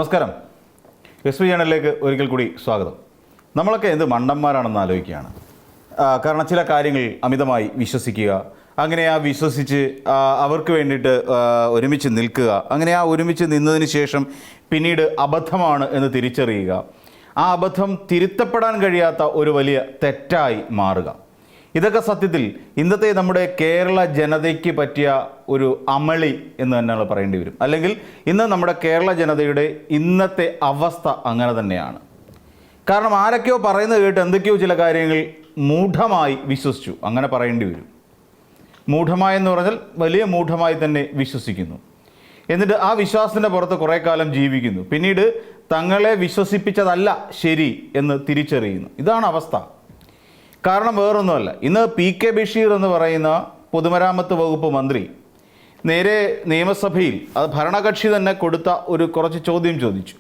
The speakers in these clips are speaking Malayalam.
നമസ്കാരം. എസ് പി ചാനലിലേക്ക് ഒരിക്കൽ കൂടി സ്വാഗതം. നമ്മളൊക്കെ എന്ത് മണ്ടന്മാരാണെന്ന് ആലോചിക്കുകയാണ്. കാരണം ചില കാര്യങ്ങൾ അമിതമായി വിശ്വസിക്കുക, അങ്ങനെ ആ വിശ്വസിച്ച് അവർക്ക് വേണ്ടിയിട്ട് ഒരുമിച്ച് നിൽക്കുക, അങ്ങനെ ആ ഒരുമിച്ച് നിന്നതിന് ശേഷം പിന്നീട് അബദ്ധമാണ് എന്ന് തിരിച്ചറിയുക, ആ അബദ്ധം തിരുത്തപ്പെടാൻ കഴിയാത്ത ഒരു വലിയ തെറ്റായി മാറുക. ഇതൊക്കെ സത്യത്തിൽ ഇന്നത്തെ നമ്മുടെ കേരള ജനതയ്ക്ക് പറ്റിയ ഒരു അമളി എന്ന് തന്നെ പറയേണ്ടി വരും. അല്ലെങ്കിൽ ഇന്ന് നമ്മുടെ കേരള ജനതയുടെ ഇന്നത്തെ അവസ്ഥ അങ്ങനെ തന്നെയാണ്. കാരണം ആരൊക്കെയോ പറയുന്നത് കേട്ട് എന്തൊക്കെയോ ചില കാര്യങ്ങൾ മൂഢമായി വിശ്വസിച്ചു, അങ്ങനെ പറയേണ്ടി വരും. മൂഢമായെന്ന് പറഞ്ഞാൽ വലിയ മൂഢമായി തന്നെ വിശ്വസിക്കുന്നു. എന്നിട്ട് ആ വിശ്വാസത്തിൻ്റെ പുറത്ത് കുറേ കാലം ജീവിക്കുന്നു. പിന്നീട് തങ്ങളെ വിശ്വസിപ്പിച്ചതല്ല ശരി എന്ന് തിരിച്ചറിയുന്നു. ഇതാണ് അവസ്ഥ. കാരണം വേറൊന്നുമല്ല, ഇന്ന് PK ബഷീർ എന്ന് പറയുന്ന പൊതുമരാമത്ത് വകുപ്പ് മന്ത്രി നേരെ നിയമസഭയിൽ അത് ഭരണകക്ഷി തന്നെ കൊടുത്ത കുറച്ച് ചോദ്യം ചോദിച്ചു.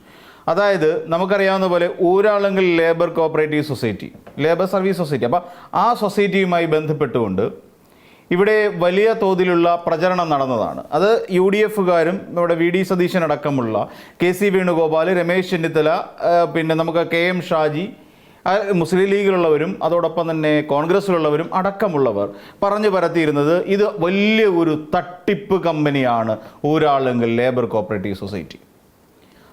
അതായത് നമുക്കറിയാവുന്ന പോലെ Uralungal labour cooperative society, labour service society, അപ്പോൾ ആ സൊസൈറ്റിയുമായി ബന്ധപ്പെട്ടുകൊണ്ട് ഇവിടെ വലിയ തോതിലുള്ള പ്രചരണം നടന്നതാണ്. അത് UDFകാരും നമ്മുടെ VD സതീശൻ അടക്കമുള്ള KC വേണുഗോപാൽ, രമേശ് ചെന്നിത്തല, പിന്നെ നമുക്ക് KM ഷാജി, മുസ്ലിം ലീഗിലുള്ളവരും അതോടൊപ്പം തന്നെ കോൺഗ്രസ്സിലുള്ളവരും അടക്കമുള്ളവർ പറഞ്ഞു പരത്തിയിരുന്നത് ഇത് വലിയ ഒരു തട്ടിപ്പ് കമ്പനിയാണ് ഊരാളുങ്കൽ ലേബർ കോഓപ്പറേറ്റീവ് സൊസൈറ്റി.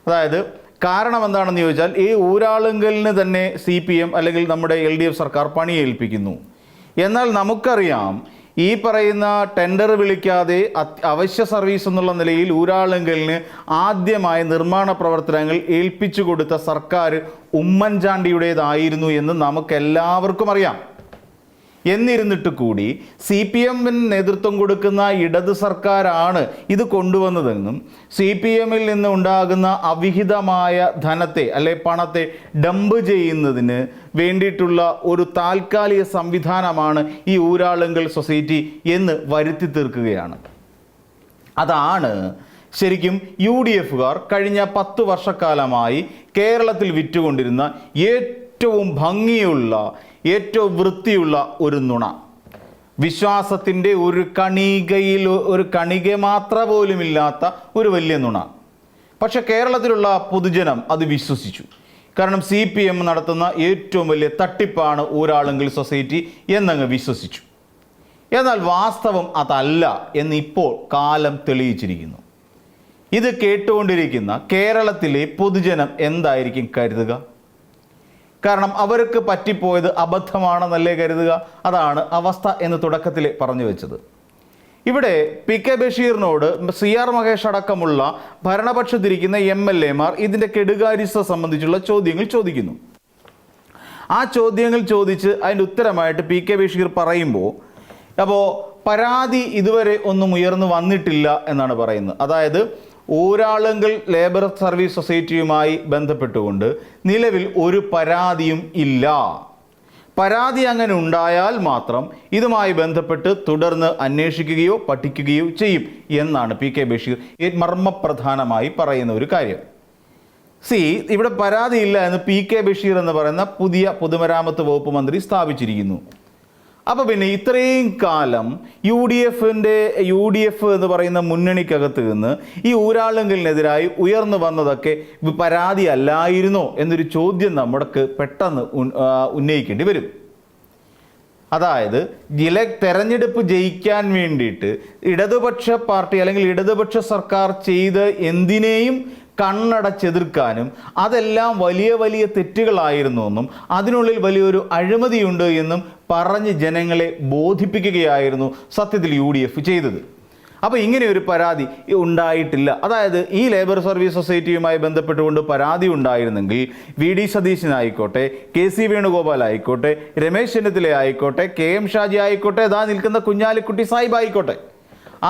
അതായത് കാരണം എന്താണെന്ന് ചോദിച്ചാൽ ഈ ഊരാളുങ്കലിന് തന്നെ CPM അല്ലെങ്കിൽ നമ്മുടെ LDF സർക്കാർ പണിയേൽപ്പിക്കുന്നു. എന്നാൽ നമുക്കറിയാം ഈ പറയുന്ന ടെൻഡർ വിളിക്കാതെ അവശ്യ സർവീസ് എന്നുള്ള നിലയിൽ ഊരാളുങ്കലിന് ആദ്യമായി നിർമ്മാണ പ്രവർത്തനങ്ങൾ ഏൽപ്പിച്ചു കൊടുത്ത സർക്കാർ ഉമ്മൻചാണ്ടിയുടേതായിരുന്നു എന്ന് നമുക്കെല്ലാവർക്കും അറിയാം. എന്നിരുന്നിട്ട് കൂടി CPM-ന് നേതൃത്വം കൊടുക്കുന്ന ഇടത് സർക്കാരാണ് ഇത് കൊണ്ടുവന്നതെന്നും CPM-ൽ നിന്ന് ഉണ്ടാകുന്ന അവിഹിതമായ ധനത്തെ അല്ലെ പണത്തെ ഡംപ് ചെയ്യുന്നതിന് വേണ്ടിയിട്ടുള്ള ഒരു താൽക്കാലിക സംവിധാനമാണ് ഈ ഊരാളുങ്കൽ സൊസൈറ്റി എന്ന് വരുത്തി തീർക്കുകയാണ്. അതാണ് ശരിക്കും UDFകാർ കഴിഞ്ഞ 10 വർഷക്കാലമായി കേരളത്തിൽ വിറ്റുകൊണ്ടിരുന്ന ഏറ്റവും ഭംഗിയുള്ള, ഏറ്റവും വൃത്തിയുള്ള ഒരു നുണ. വിശ്വാസത്തിൻ്റെ ഒരു കണിക മാത്ര പോലുമില്ലാത്ത ഒരു വലിയ നുണ. പക്ഷെ കേരളത്തിലുള്ള പൊതുജനം അത് വിശ്വസിച്ചു. കാരണം CPM നടത്തുന്ന ഏറ്റവും വലിയ തട്ടിപ്പാണ് ഊരാളുങ്കൽ സൊസൈറ്റി എന്നങ്ങ് വിശ്വസിച്ചു. എന്നാൽ വാസ്തവം അതല്ല എന്നിപ്പോൾ കാലം തെളിയിച്ചിരിക്കുന്നു. ഇത് കേട്ടുകൊണ്ടിരിക്കുന്ന കേരളത്തിലെ പൊതുജനം എന്തായിരിക്കും കരുതുക? കാരണം അവർക്ക് പറ്റിപ്പോയത് അബദ്ധമാണെന്നല്ലേ കരുതുക. അതാണ് അവസ്ഥ എന്ന് തുടക്കത്തിൽ പറഞ്ഞു വെച്ചത്. ഇവിടെ PK ബഷീറിനോട് CR മഹേഷ് അടക്കമുള്ള ഭരണപക്ഷത്തിരിക്കുന്ന MLA-മാർ ഇതിൻ്റെ കെടുകാര്യസ്ഥ സംബന്ധിച്ചുള്ള ചോദ്യങ്ങൾ ചോദിക്കുന്നു. ആ ചോദ്യങ്ങൾ ചോദിച്ച് അതിൻ്റെ ഉത്തരമായിട്ട് PK ബഷീർ പറയുമ്പോൾ പരാതി ഇതുവരെ ഒന്നും ഉയർന്നു വന്നിട്ടില്ല എന്നാണ് പറയുന്നത്. അതായത് ഊരാളുങ്കൽ ലേബർ സർവീസ് സൊസൈറ്റിയുമായി ബന്ധപ്പെട്ടുകൊണ്ട് നിലവിൽ ഒരു പരാതിയും ഇല്ല. പരാതി അങ്ങനെ ഉണ്ടായാൽ മാത്രം ഇതുമായി ബന്ധപ്പെട്ട് തുടർന്ന് അന്വേഷിക്കുകയോ പഠിക്കുകയോ ചെയ്യും എന്നാണ് PK ബഷീർ മർമ്മപ്രധാനമായി പറയുന്ന ഒരു കാര്യം. ഇവിടെ പരാതിയില്ല എന്ന് PK ബഷീർ എന്ന് പറയുന്ന പുതിയ പൊതുമരാമത്ത് വകുപ്പ് മന്ത്രി സ്ഥാപിച്ചിരിക്കുന്നു. അപ്പോൾ പിന്നെ ഇത്രയും കാലം UDF എന്ന് പറയുന്ന മുന്നണിക്കകത്ത് നിന്ന് ഈ ഊരാളുങ്കലിനെതിരായി ഉയർന്നു വന്നതൊക്കെ പരാതി അല്ലായിരുന്നോ എന്നൊരു ചോദ്യം നമ്മൾക്ക് പെട്ടെന്ന് ഉന്നയിക്കേണ്ടി വരും. അതായത് തെരഞ്ഞെടുപ്പ് ജയിക്കാൻ വേണ്ടിയിട്ട് ഇടതുപക്ഷ പാർട്ടി അല്ലെങ്കിൽ ഇടതുപക്ഷ സർക്കാർ ചെയ്ത് എന്തിനേയും കണ്ണടച്ചെതിർക്കാനും അതെല്ലാം വലിയ വലിയ തെറ്റുകളായിരുന്നു എന്നും അതിനുള്ളിൽ വലിയൊരു അഴിമതിയുണ്ട് എന്നും പറഞ്ഞ് ജനങ്ങളെ ബോധിപ്പിക്കുകയായിരുന്നു സത്യത്തിൽ UDF ചെയ്തത്. അപ്പോൾ ഇങ്ങനെ ഒരു പരാതി ഉണ്ടായിട്ടില്ല. അതായത് ഈ ലേബർ സർവീസ് സൊസൈറ്റിയുമായി ബന്ധപ്പെട്ടുകൊണ്ട് പരാതി ഉണ്ടായിരുന്നെങ്കിൽ VD സതീശനായിക്കോട്ടെ, KC വേണുഗോപാൽ ആയിക്കോട്ടെ, രമേശ് ചെന്നിത്തല ആയിക്കോട്ടെ, KM ഷാജി ആയിക്കോട്ടെ, ഇതാ നിൽക്കുന്ന കുഞ്ഞാലിക്കുട്ടി സാഹിബ് ആയിക്കോട്ടെ,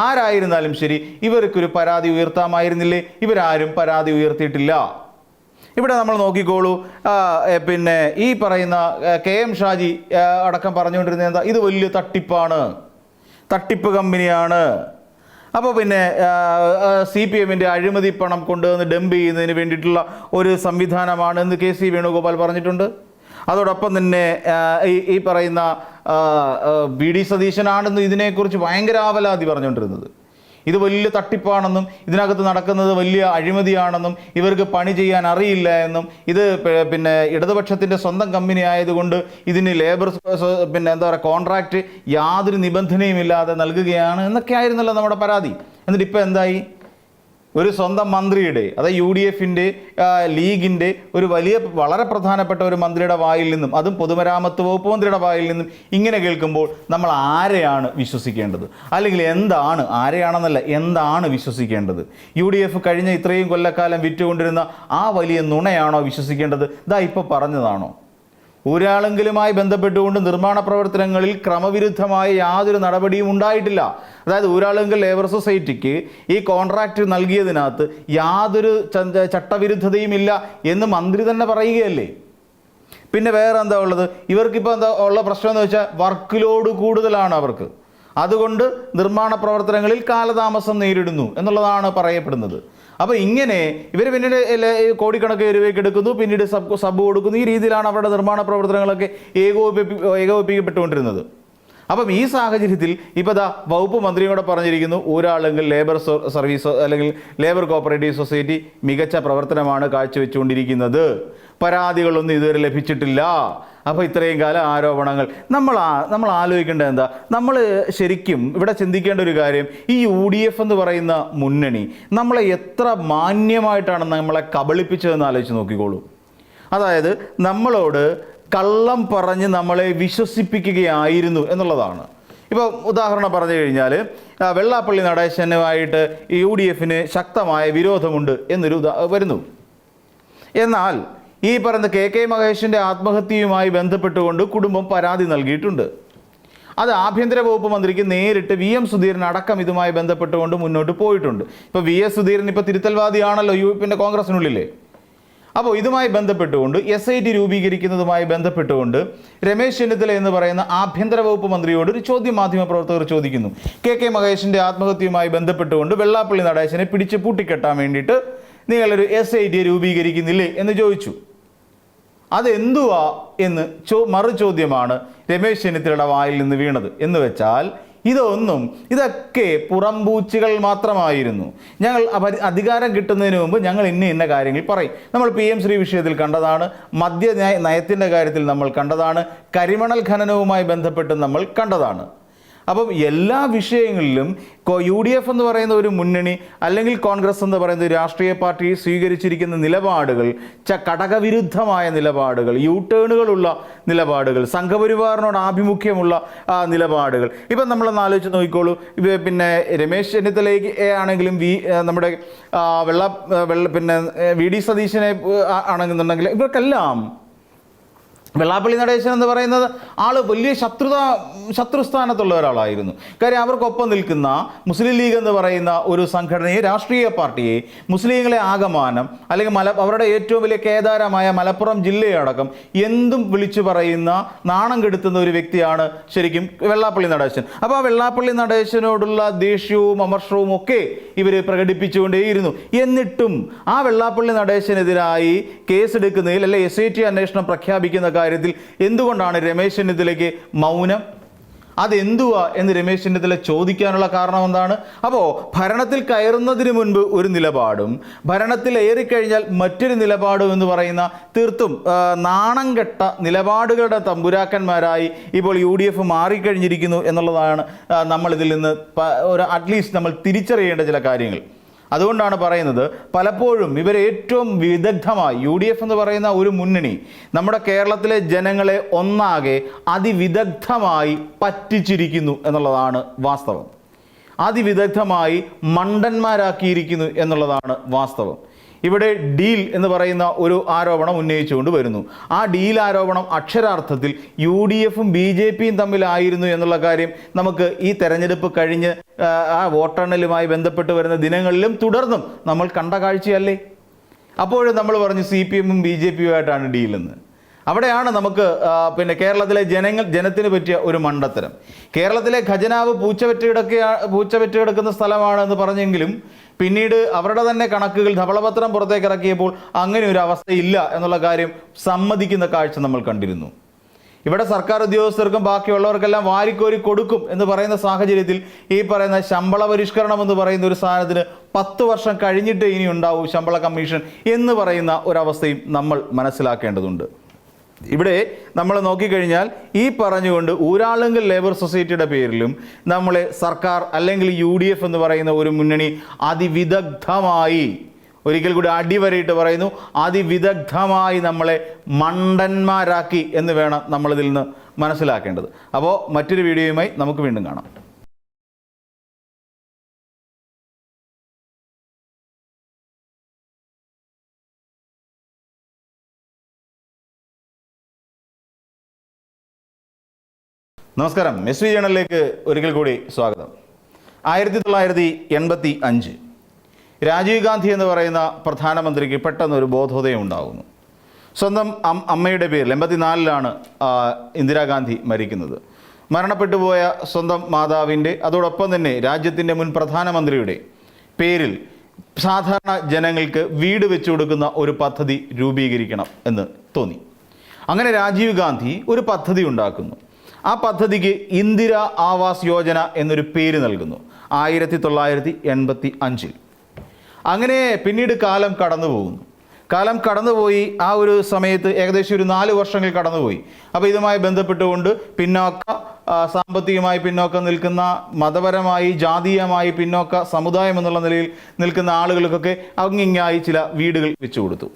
ആരായിരുന്നാലും ശരി ഇവർക്കൊരു പരാതി ഉയർത്താമായിരുന്നില്ലേ? ഇവരാരും പരാതി ഉയർത്തിയിട്ടില്ല. ഇവിടെ നമ്മൾ നോക്കിക്കോളൂ. പിന്നെ ഈ പറയുന്ന KM ഷാജി അടക്കം പറഞ്ഞുകൊണ്ടിരുന്നത് എന്താ? ഇത് വലിയ തട്ടിപ്പാണ്, തട്ടിപ്പ് കമ്പനിയാണ്. അപ്പോൾ പിന്നെ CPM-ന്റെ അഴിമതി പണം കൊണ്ടുവന്ന് ഡംപ് ചെയ്യുന്നതിന് വേണ്ടിയിട്ടുള്ള ഒരു സംവിധാനമാണ് എന്ന് KC വേണുഗോപാൽ പറഞ്ഞിട്ടുണ്ട്. അതോടൊപ്പം തന്നെ ഈ പറയുന്ന VD സതീശനാണെന്ന് ഇതിനെക്കുറിച്ച് ഭയങ്കര ആവലാതി പറഞ്ഞുകൊണ്ടിരുന്നത്. ഇത് വലിയ തട്ടിപ്പാണെന്നും ഇതിനകത്ത് നടക്കുന്നത് വലിയ അഴിമതിയാണെന്നും ഇവർക്ക് പണി ചെയ്യാൻ അറിയില്ല എന്നും ഇത് പിന്നെ ഇടതുപക്ഷത്തിൻ്റെ സ്വന്തം കമ്പനി ആയതുകൊണ്ട് ഇതിന് ലേബർ പിന്നെ എന്താ പറയുക കോൺട്രാക്റ്റ് യാതൊരു നിബന്ധനയും ഇല്ലാതെ നൽകുകയാണ് എന്നൊക്കെ ആയിരുന്നല്ലോ നമ്മുടെ പരാതി. എന്നിട്ട് ഇപ്പോൾ എന്തായി? ഒരു സ്വന്തം മന്ത്രിയുടെ, അതായത് UDFൻ്റെ ലീഗിൻ്റെ ഒരു വളരെ പ്രധാനപ്പെട്ട ഒരു മന്ത്രിയുടെ വായിൽ നിന്നും, അതും പൊതുമരാമത്ത് വകുപ്പ് മന്ത്രിയുടെ വായിൽ നിന്നും ഇങ്ങനെ കേൾക്കുമ്പോൾ നമ്മൾ ആരെയാണ് വിശ്വസിക്കേണ്ടത്? അല്ലെങ്കിൽ ആരെയാണെന്നല്ല, എന്താണ് വിശ്വസിക്കേണ്ടത്? UDF കഴിഞ്ഞ ഇത്രയും കൊല്ലക്കാലം വിറ്റുകൊണ്ടിരുന്ന ആ വലിയ നുണയാണോ വിശ്വസിക്കേണ്ടത്? ഇതാ ഇപ്പോൾ പറഞ്ഞതാണോ? ഒരാളെങ്കിലുമായി ബന്ധപ്പെട്ടുകൊണ്ട് നിർമ്മാണ പ്രവർത്തനങ്ങളിൽ ക്രമവിരുദ്ധമായ യാതൊരു നടപടിയും ഉണ്ടായിട്ടില്ല. അതായത് ഒരാളെങ്കിൽ ലേബർ സൊസൈറ്റിക്ക് ഈ കോൺട്രാക്റ്റ് നൽകിയതിനകത്ത് യാതൊരു ചട്ടവിരുദ്ധതയും ഇല്ല എന്ന് മന്ത്രി തന്നെ പറയുകയല്ലേ. പിന്നെ വേറെ എന്താ ഉള്ളത്? ഇവർക്കിപ്പോൾ എന്താ ഉള്ള പ്രശ്നം എന്ന് വെച്ചാൽ വർക്ക് ലോഡ് കൂടുതലാണ് അവർക്ക്. അതുകൊണ്ട് നിർമ്മാണ പ്രവർത്തനങ്ങളിൽ കാലതാമസം നേരിടുന്നു എന്നുള്ളതാണ് പറയപ്പെടുന്നത്. അപ്പോൾ ഇങ്ങനെ ഇവർ പിന്നീട് കോടിക്കണക്കിന് രൂപയ്ക്ക് എടുക്കുന്നു, പിന്നീട് സബ് കൊടുക്കുന്നു. ഈ രീതിയിലാണ് അവരുടെ നിർമ്മാണ പ്രവർത്തനങ്ങളൊക്കെ ഏകോപിപ്പിക്കപ്പെട്ടുകൊണ്ടിരുന്നത്. അപ്പം ഈ സാഹചര്യത്തിൽ ഇപ്പോൾ ദാ വകുപ്പ് മന്ത്രിയും കൂടെ പറഞ്ഞിരിക്കുന്നു, ഒരാളെങ്കിൽ ലേബർ സർവീസ് അല്ലെങ്കിൽ ലേബർ കോപ്പറേറ്റീവ് സൊസൈറ്റി മികച്ച പ്രവർത്തനമാണ് കാഴ്ചവെച്ചുകൊണ്ടിരിക്കുന്നത്, പരാതികളൊന്നും ഇതുവരെ ലഭിച്ചിട്ടില്ല. അപ്പോൾ ഇത്രയും കാലം ആരോപണങ്ങൾ. നമ്മൾ ആലോചിക്കേണ്ടത് എന്താ? നമ്മൾ ശരിക്കും ഇവിടെ ചിന്തിക്കേണ്ട ഒരു കാര്യം, ഈ UDF എന്ന് പറയുന്ന മുന്നണി നമ്മളെ എത്ര മാന്യമായിട്ടാണ് നമ്മളെ കബളിപ്പിച്ചതെന്ന് ആലോചിച്ച് നോക്കിക്കോളൂ. അതായത് നമ്മളോട് കള്ളം പറഞ്ഞ് നമ്മളെ വിശ്വസിപ്പിക്കുകയായിരുന്നു എന്നുള്ളതാണ്. ഇപ്പോൾ ഉദാഹരണം പറഞ്ഞു കഴിഞ്ഞാൽ വെള്ളാപ്പള്ളി നടേശനുമായിട്ട് UDFന് ശക്തമായ വിരോധമുണ്ട് എന്നൊരു വരുന്നു. എന്നാൽ ഈ പറയുന്ന KK മഹേഷിൻ്റെ ആത്മഹത്യയുമായി ബന്ധപ്പെട്ടുകൊണ്ട് കുടുംബം പരാതി നൽകിയിട്ടുണ്ട്. അത് ആഭ്യന്തര വകുപ്പ് മന്ത്രിക്ക് നേരിട്ട് VM സുധീരൻ അടക്കം ഇതുമായി ബന്ധപ്പെട്ടുകൊണ്ട് മുന്നോട്ട് പോയിട്ടുണ്ട്. ഇപ്പോൾ VS സുധീരൻ ഇപ്പോൾ തിരുത്തൽവാദിയാണല്ലോ പിന്നെ കോൺഗ്രസിനുള്ളിലെ. അപ്പോൾ ഇതുമായി ബന്ധപ്പെട്ടുകൊണ്ട് SIT രൂപീകരിക്കുന്നതുമായി ബന്ധപ്പെട്ടുകൊണ്ട് രമേശ് ചെന്നിത്തല എന്ന് പറയുന്ന ആഭ്യന്തര വകുപ്പ് മന്ത്രിയോട് ഒരു ചോദ്യം മാധ്യമപ്രവർത്തകർ ചോദിക്കുന്നു. KK മഹേഷിൻ്റെ ആത്മഹത്യയുമായി ബന്ധപ്പെട്ടുകൊണ്ട് വെള്ളാപ്പള്ളി നടേശനെ പിടിച്ച് പൂട്ടിക്കെട്ടാൻ വേണ്ടിയിട്ട് നിങ്ങളൊരു SIT രൂപീകരിക്കുന്നില്ലേ എന്ന് ചോദിച്ചു. അതെന്തുവാ എന്ന് മറു ചോദ്യമാണ് രമേശ് ചെന്നിത്തലയുടെ വായിൽ നിന്ന് വീണത്. എന്ന് വെച്ചാൽ ഇതൊക്കെ പുറംപൂച്ചുകൾ മാത്രമായിരുന്നു. ഞങ്ങൾ അധികാരം കിട്ടുന്നതിന് മുമ്പ് ഞങ്ങൾ ഇന്ന കാര്യങ്ങൾ പറയും. നമ്മൾ PM ശ്രീ വിഷയത്തിൽ കണ്ടതാണ്, മദ്യ നയത്തിൻ്റെ കാര്യത്തിൽ നമ്മൾ കണ്ടതാണ്, കരിമണൽ ഖനനവുമായി ബന്ധപ്പെട്ട് നമ്മൾ കണ്ടതാണ്. അപ്പം എല്ലാ വിഷയങ്ങളിലും UDF എന്ന് പറയുന്ന ഒരു മുന്നണി അല്ലെങ്കിൽ കോൺഗ്രസ് എന്ന് പറയുന്ന ഒരു രാഷ്ട്രീയ പാർട്ടി സ്വീകരിച്ചിരിക്കുന്ന നിലപാടുകൾ ഘടകവിരുദ്ധമായ നിലപാടുകൾ, യൂടേണുകളുള്ള നിലപാടുകൾ, സംഘപരിവാറിനോട് ആഭിമുഖ്യമുള്ള നിലപാടുകൾ. ഇപ്പം നമ്മളൊന്ന് ആലോചിച്ച് നോക്കിക്കോളൂ. പിന്നെ രമേശ് ചെന്നിത്തലയ്ക്ക് ആണെങ്കിലും നമ്മുടെ പിന്നെ VD സതീശനെ ആണെന്നുണ്ടെങ്കിൽ ഇവർക്കെല്ലാം വെള്ളാപ്പള്ളി നടേശൻ എന്ന് പറയുന്നത് ആൾ വലിയ ശത്രുസ്ഥാനത്തുള്ള ഒരാളായിരുന്നു. കാര്യം അവർക്കൊപ്പം നിൽക്കുന്ന മുസ്ലിം ലീഗ് എന്ന് പറയുന്ന ഒരു സംഘടനയെ, രാഷ്ട്രീയ പാർട്ടിയെ, മുസ്ലിങ്ങളെ ആകമാനം അല്ലെങ്കിൽ അവരുടെ ഏറ്റവും വലിയ കേദാരമായ മലപ്പുറം ജില്ലയടക്കം എന്തും വിളിച്ചു പറയുന്ന, നാണം കെടുത്തുന്ന ഒരു വ്യക്തിയാണ് ശരിക്കും വെള്ളാപ്പള്ളി നടേശൻ. അപ്പോൾ ആ വെള്ളാപ്പള്ളി നടേശനോടുള്ള ദേഷ്യവും അമർഷവും ഒക്കെ ഇവർ പ്രകടിപ്പിച്ചുകൊണ്ടേയിരുന്നു. എന്നിട്ടും ആ വെള്ളാപ്പള്ളി നടേശനെതിരായി കേസെടുക്കുന്നതിൽ അല്ലെ SIT അന്വേഷണം പ്രഖ്യാപിക്കുന്ന കാര്യത്തിൽ എന്തുകൊണ്ടാണ് രമേശ് ചെന്നിത്തലയ്ക്ക് മൗനം? അതെന്തുവാ എന്ന് രമേശ് ചെന്നിത്തല ചോദിക്കാനുള്ള കാരണം എന്താണ്? അപ്പോൾ ഭരണത്തിൽ കയറുന്നതിന് മുൻപ് ഒരു നിലപാടും ഭരണത്തിൽ ഏറിക്കഴിഞ്ഞാൽ മറ്റൊരു നിലപാടും എന്ന് പറയുന്ന തീർത്തും നാണം കെട്ട നിലപാടുകളുടെ തമ്പുരാക്കന്മാരായി ഇപ്പോൾ UDF മാറിക്കഴിഞ്ഞിരിക്കുന്നു എന്നുള്ളതാണ് നമ്മളിതിൽ നിന്ന് അറ്റ്ലീസ്റ്റ് നമ്മൾ തിരിച്ചറിയേണ്ട ചില കാര്യങ്ങൾ. അതുകൊണ്ടാണ് പറയുന്നത്, പലപ്പോഴും ഇവർ ഏറ്റവും വിദഗ്ധമായി UDF എന്ന് പറയുന്ന ഒരു മുന്നണി നമ്മുടെ കേരളത്തിലെ ജനങ്ങളെ ഒന്നാകെ അതിവിദഗ്ധമായി പറ്റിച്ചിരിക്കുന്നു എന്നുള്ളതാണ് വാസ്തവം. അതിവിദഗ്ധമായി മണ്ടന്മാരാക്കിയിരിക്കുന്നു എന്നുള്ളതാണ് വാസ്തവം. ഇവിടെ ഡീൽ എന്ന് പറയുന്ന ഒരു ആരോപണം ഉന്നയിച്ചുകൊണ്ട് വരുന്നു. ആ ഡീൽ ആരോപണം അക്ഷരാർത്ഥത്തിൽ UDFും BJPയും തമ്മിലായിരുന്നു എന്നുള്ള കാര്യം നമുക്ക് ഈ തെരഞ്ഞെടുപ്പ് കഴിഞ്ഞ് ആ വോട്ടെണ്ണലുമായി ബന്ധപ്പെട്ട് വരുന്ന ദിനങ്ങളിലും തുടർന്നും നമ്മൾ കണ്ട കാഴ്ചയല്ലേ. അപ്പോഴും നമ്മൾ പറഞ്ഞു CPMും BJPയുമായിട്ടാണ് ഡീലെന്ന്. അവിടെയാണ് നമുക്ക് പിന്നെ കേരളത്തിലെ ജനത്തിന് പറ്റിയ ഒരു മണ്ടത്തരം. കേരളത്തിലെ ഖജനാവ് പൂച്ചവെറ്റ് കിടക്കുന്ന സ്ഥലമാണെന്ന് പറഞ്ഞെങ്കിലും പിന്നീട് അവരുടെ തന്നെ കണക്കുകൾ ധവളപത്രം പുറത്തേക്ക് ഇറക്കിയപ്പോൾ അങ്ങനെ ഒരു അവസ്ഥയില്ല എന്നുള്ള കാര്യം സമ്മതിക്കുന്ന കാഴ്ച നമ്മൾ കണ്ടിരുന്നു. ഇവിടെ സർക്കാർ ഉദ്യോഗസ്ഥർക്കും ബാക്കിയുള്ളവർക്കെല്ലാം വാരിക്കോരി കൊടുക്കും എന്ന് പറയുന്ന സാഹചര്യത്തിൽ ഈ പറയുന്ന ശമ്പള പരിഷ്കരണം എന്ന് പറയുന്ന ഒരു സാധനത്തിന് 10 വർഷം കഴിഞ്ഞിട്ട് ഇനി ഉണ്ടാവൂ ശമ്പള കമ്മീഷൻ എന്ന് പറയുന്ന ഒരവസ്ഥയും നമ്മൾ മനസ്സിലാക്കേണ്ടതുണ്ട്. ഇവിടെ നമ്മൾ നോക്കിക്കഴിഞ്ഞാൽ ഈ പറഞ്ഞുകൊണ്ട് ഊരാളുങ്കൽ ലേബർ സൊസൈറ്റിയുടെ പേരിലും നമ്മളെ സർക്കാർ അല്ലെങ്കിൽ UDF എന്ന് പറയുന്ന ഒരു മുന്നണി അതിവിദഗ്ധമായി, ഒരിക്കൽ കൂടി അടിവരയിട്ട് പറയുന്നു, അതിവിദഗ്ധമായി നമ്മളെ മണ്ടന്മാരാക്കി എന്ന് വേണം നമ്മളിതിൽ നിന്ന് മനസ്സിലാക്കേണ്ടത്. അപ്പോൾ മറ്റൊരു വീഡിയോയുമായി നമുക്ക് വീണ്ടും കാണാം. നമസ്കാരം, SB ജേണലിലേക്ക് ഒരിക്കൽ കൂടി സ്വാഗതം. 1985 രാജീവ് ഗാന്ധി എന്ന് പറയുന്ന പ്രധാനമന്ത്രിക്ക് പെട്ടെന്നൊരു ബോധോദയം ഉണ്ടാകുന്നു. സ്വന്തം അമ്മയുടെ പേരിൽ 84-ലാണ് ഇന്ദിരാഗാന്ധി മരിക്കുന്നത്. മരണപ്പെട്ടു പോയ സ്വന്തം മാതാവിൻ്റെ അതോടൊപ്പം തന്നെ രാജ്യത്തിൻ്റെ മുൻ പ്രധാനമന്ത്രിയുടെ പേരിൽ സാധാരണ ജനങ്ങൾക്ക് വീട് വെച്ചു കൊടുക്കുന്ന ഒരു പദ്ധതി രൂപീകരിക്കണം എന്ന് തോന്നി. അങ്ങനെ രാജീവ് ഗാന്ധി ഒരു പദ്ധതി ഉണ്ടാക്കുന്നു. ആ പദ്ധതിക്ക് ഇന്ദിര ആവാസ് യോജന എന്നൊരു പേര് നൽകുന്നു 1985. അങ്ങനെ പിന്നീട് കാലം കടന്നുപോയി. ആ ഒരു സമയത്ത് ഏകദേശം ഒരു 4 വർഷങ്ങൾ കടന്നുപോയി. അപ്പോൾ ഇതുമായി ബന്ധപ്പെട്ടുകൊണ്ട് സാമ്പത്തികമായി പിന്നോക്കം നിൽക്കുന്ന, മതപരമായി ജാതീയമായി പിന്നോക്ക സമുദായം എന്നുള്ള നിലയിൽ നിൽക്കുന്ന ആളുകൾക്കൊക്കെ അങ്ങിങ്ങായി ചില വീടുകൾ വെച്ചു കൊടുത്തു.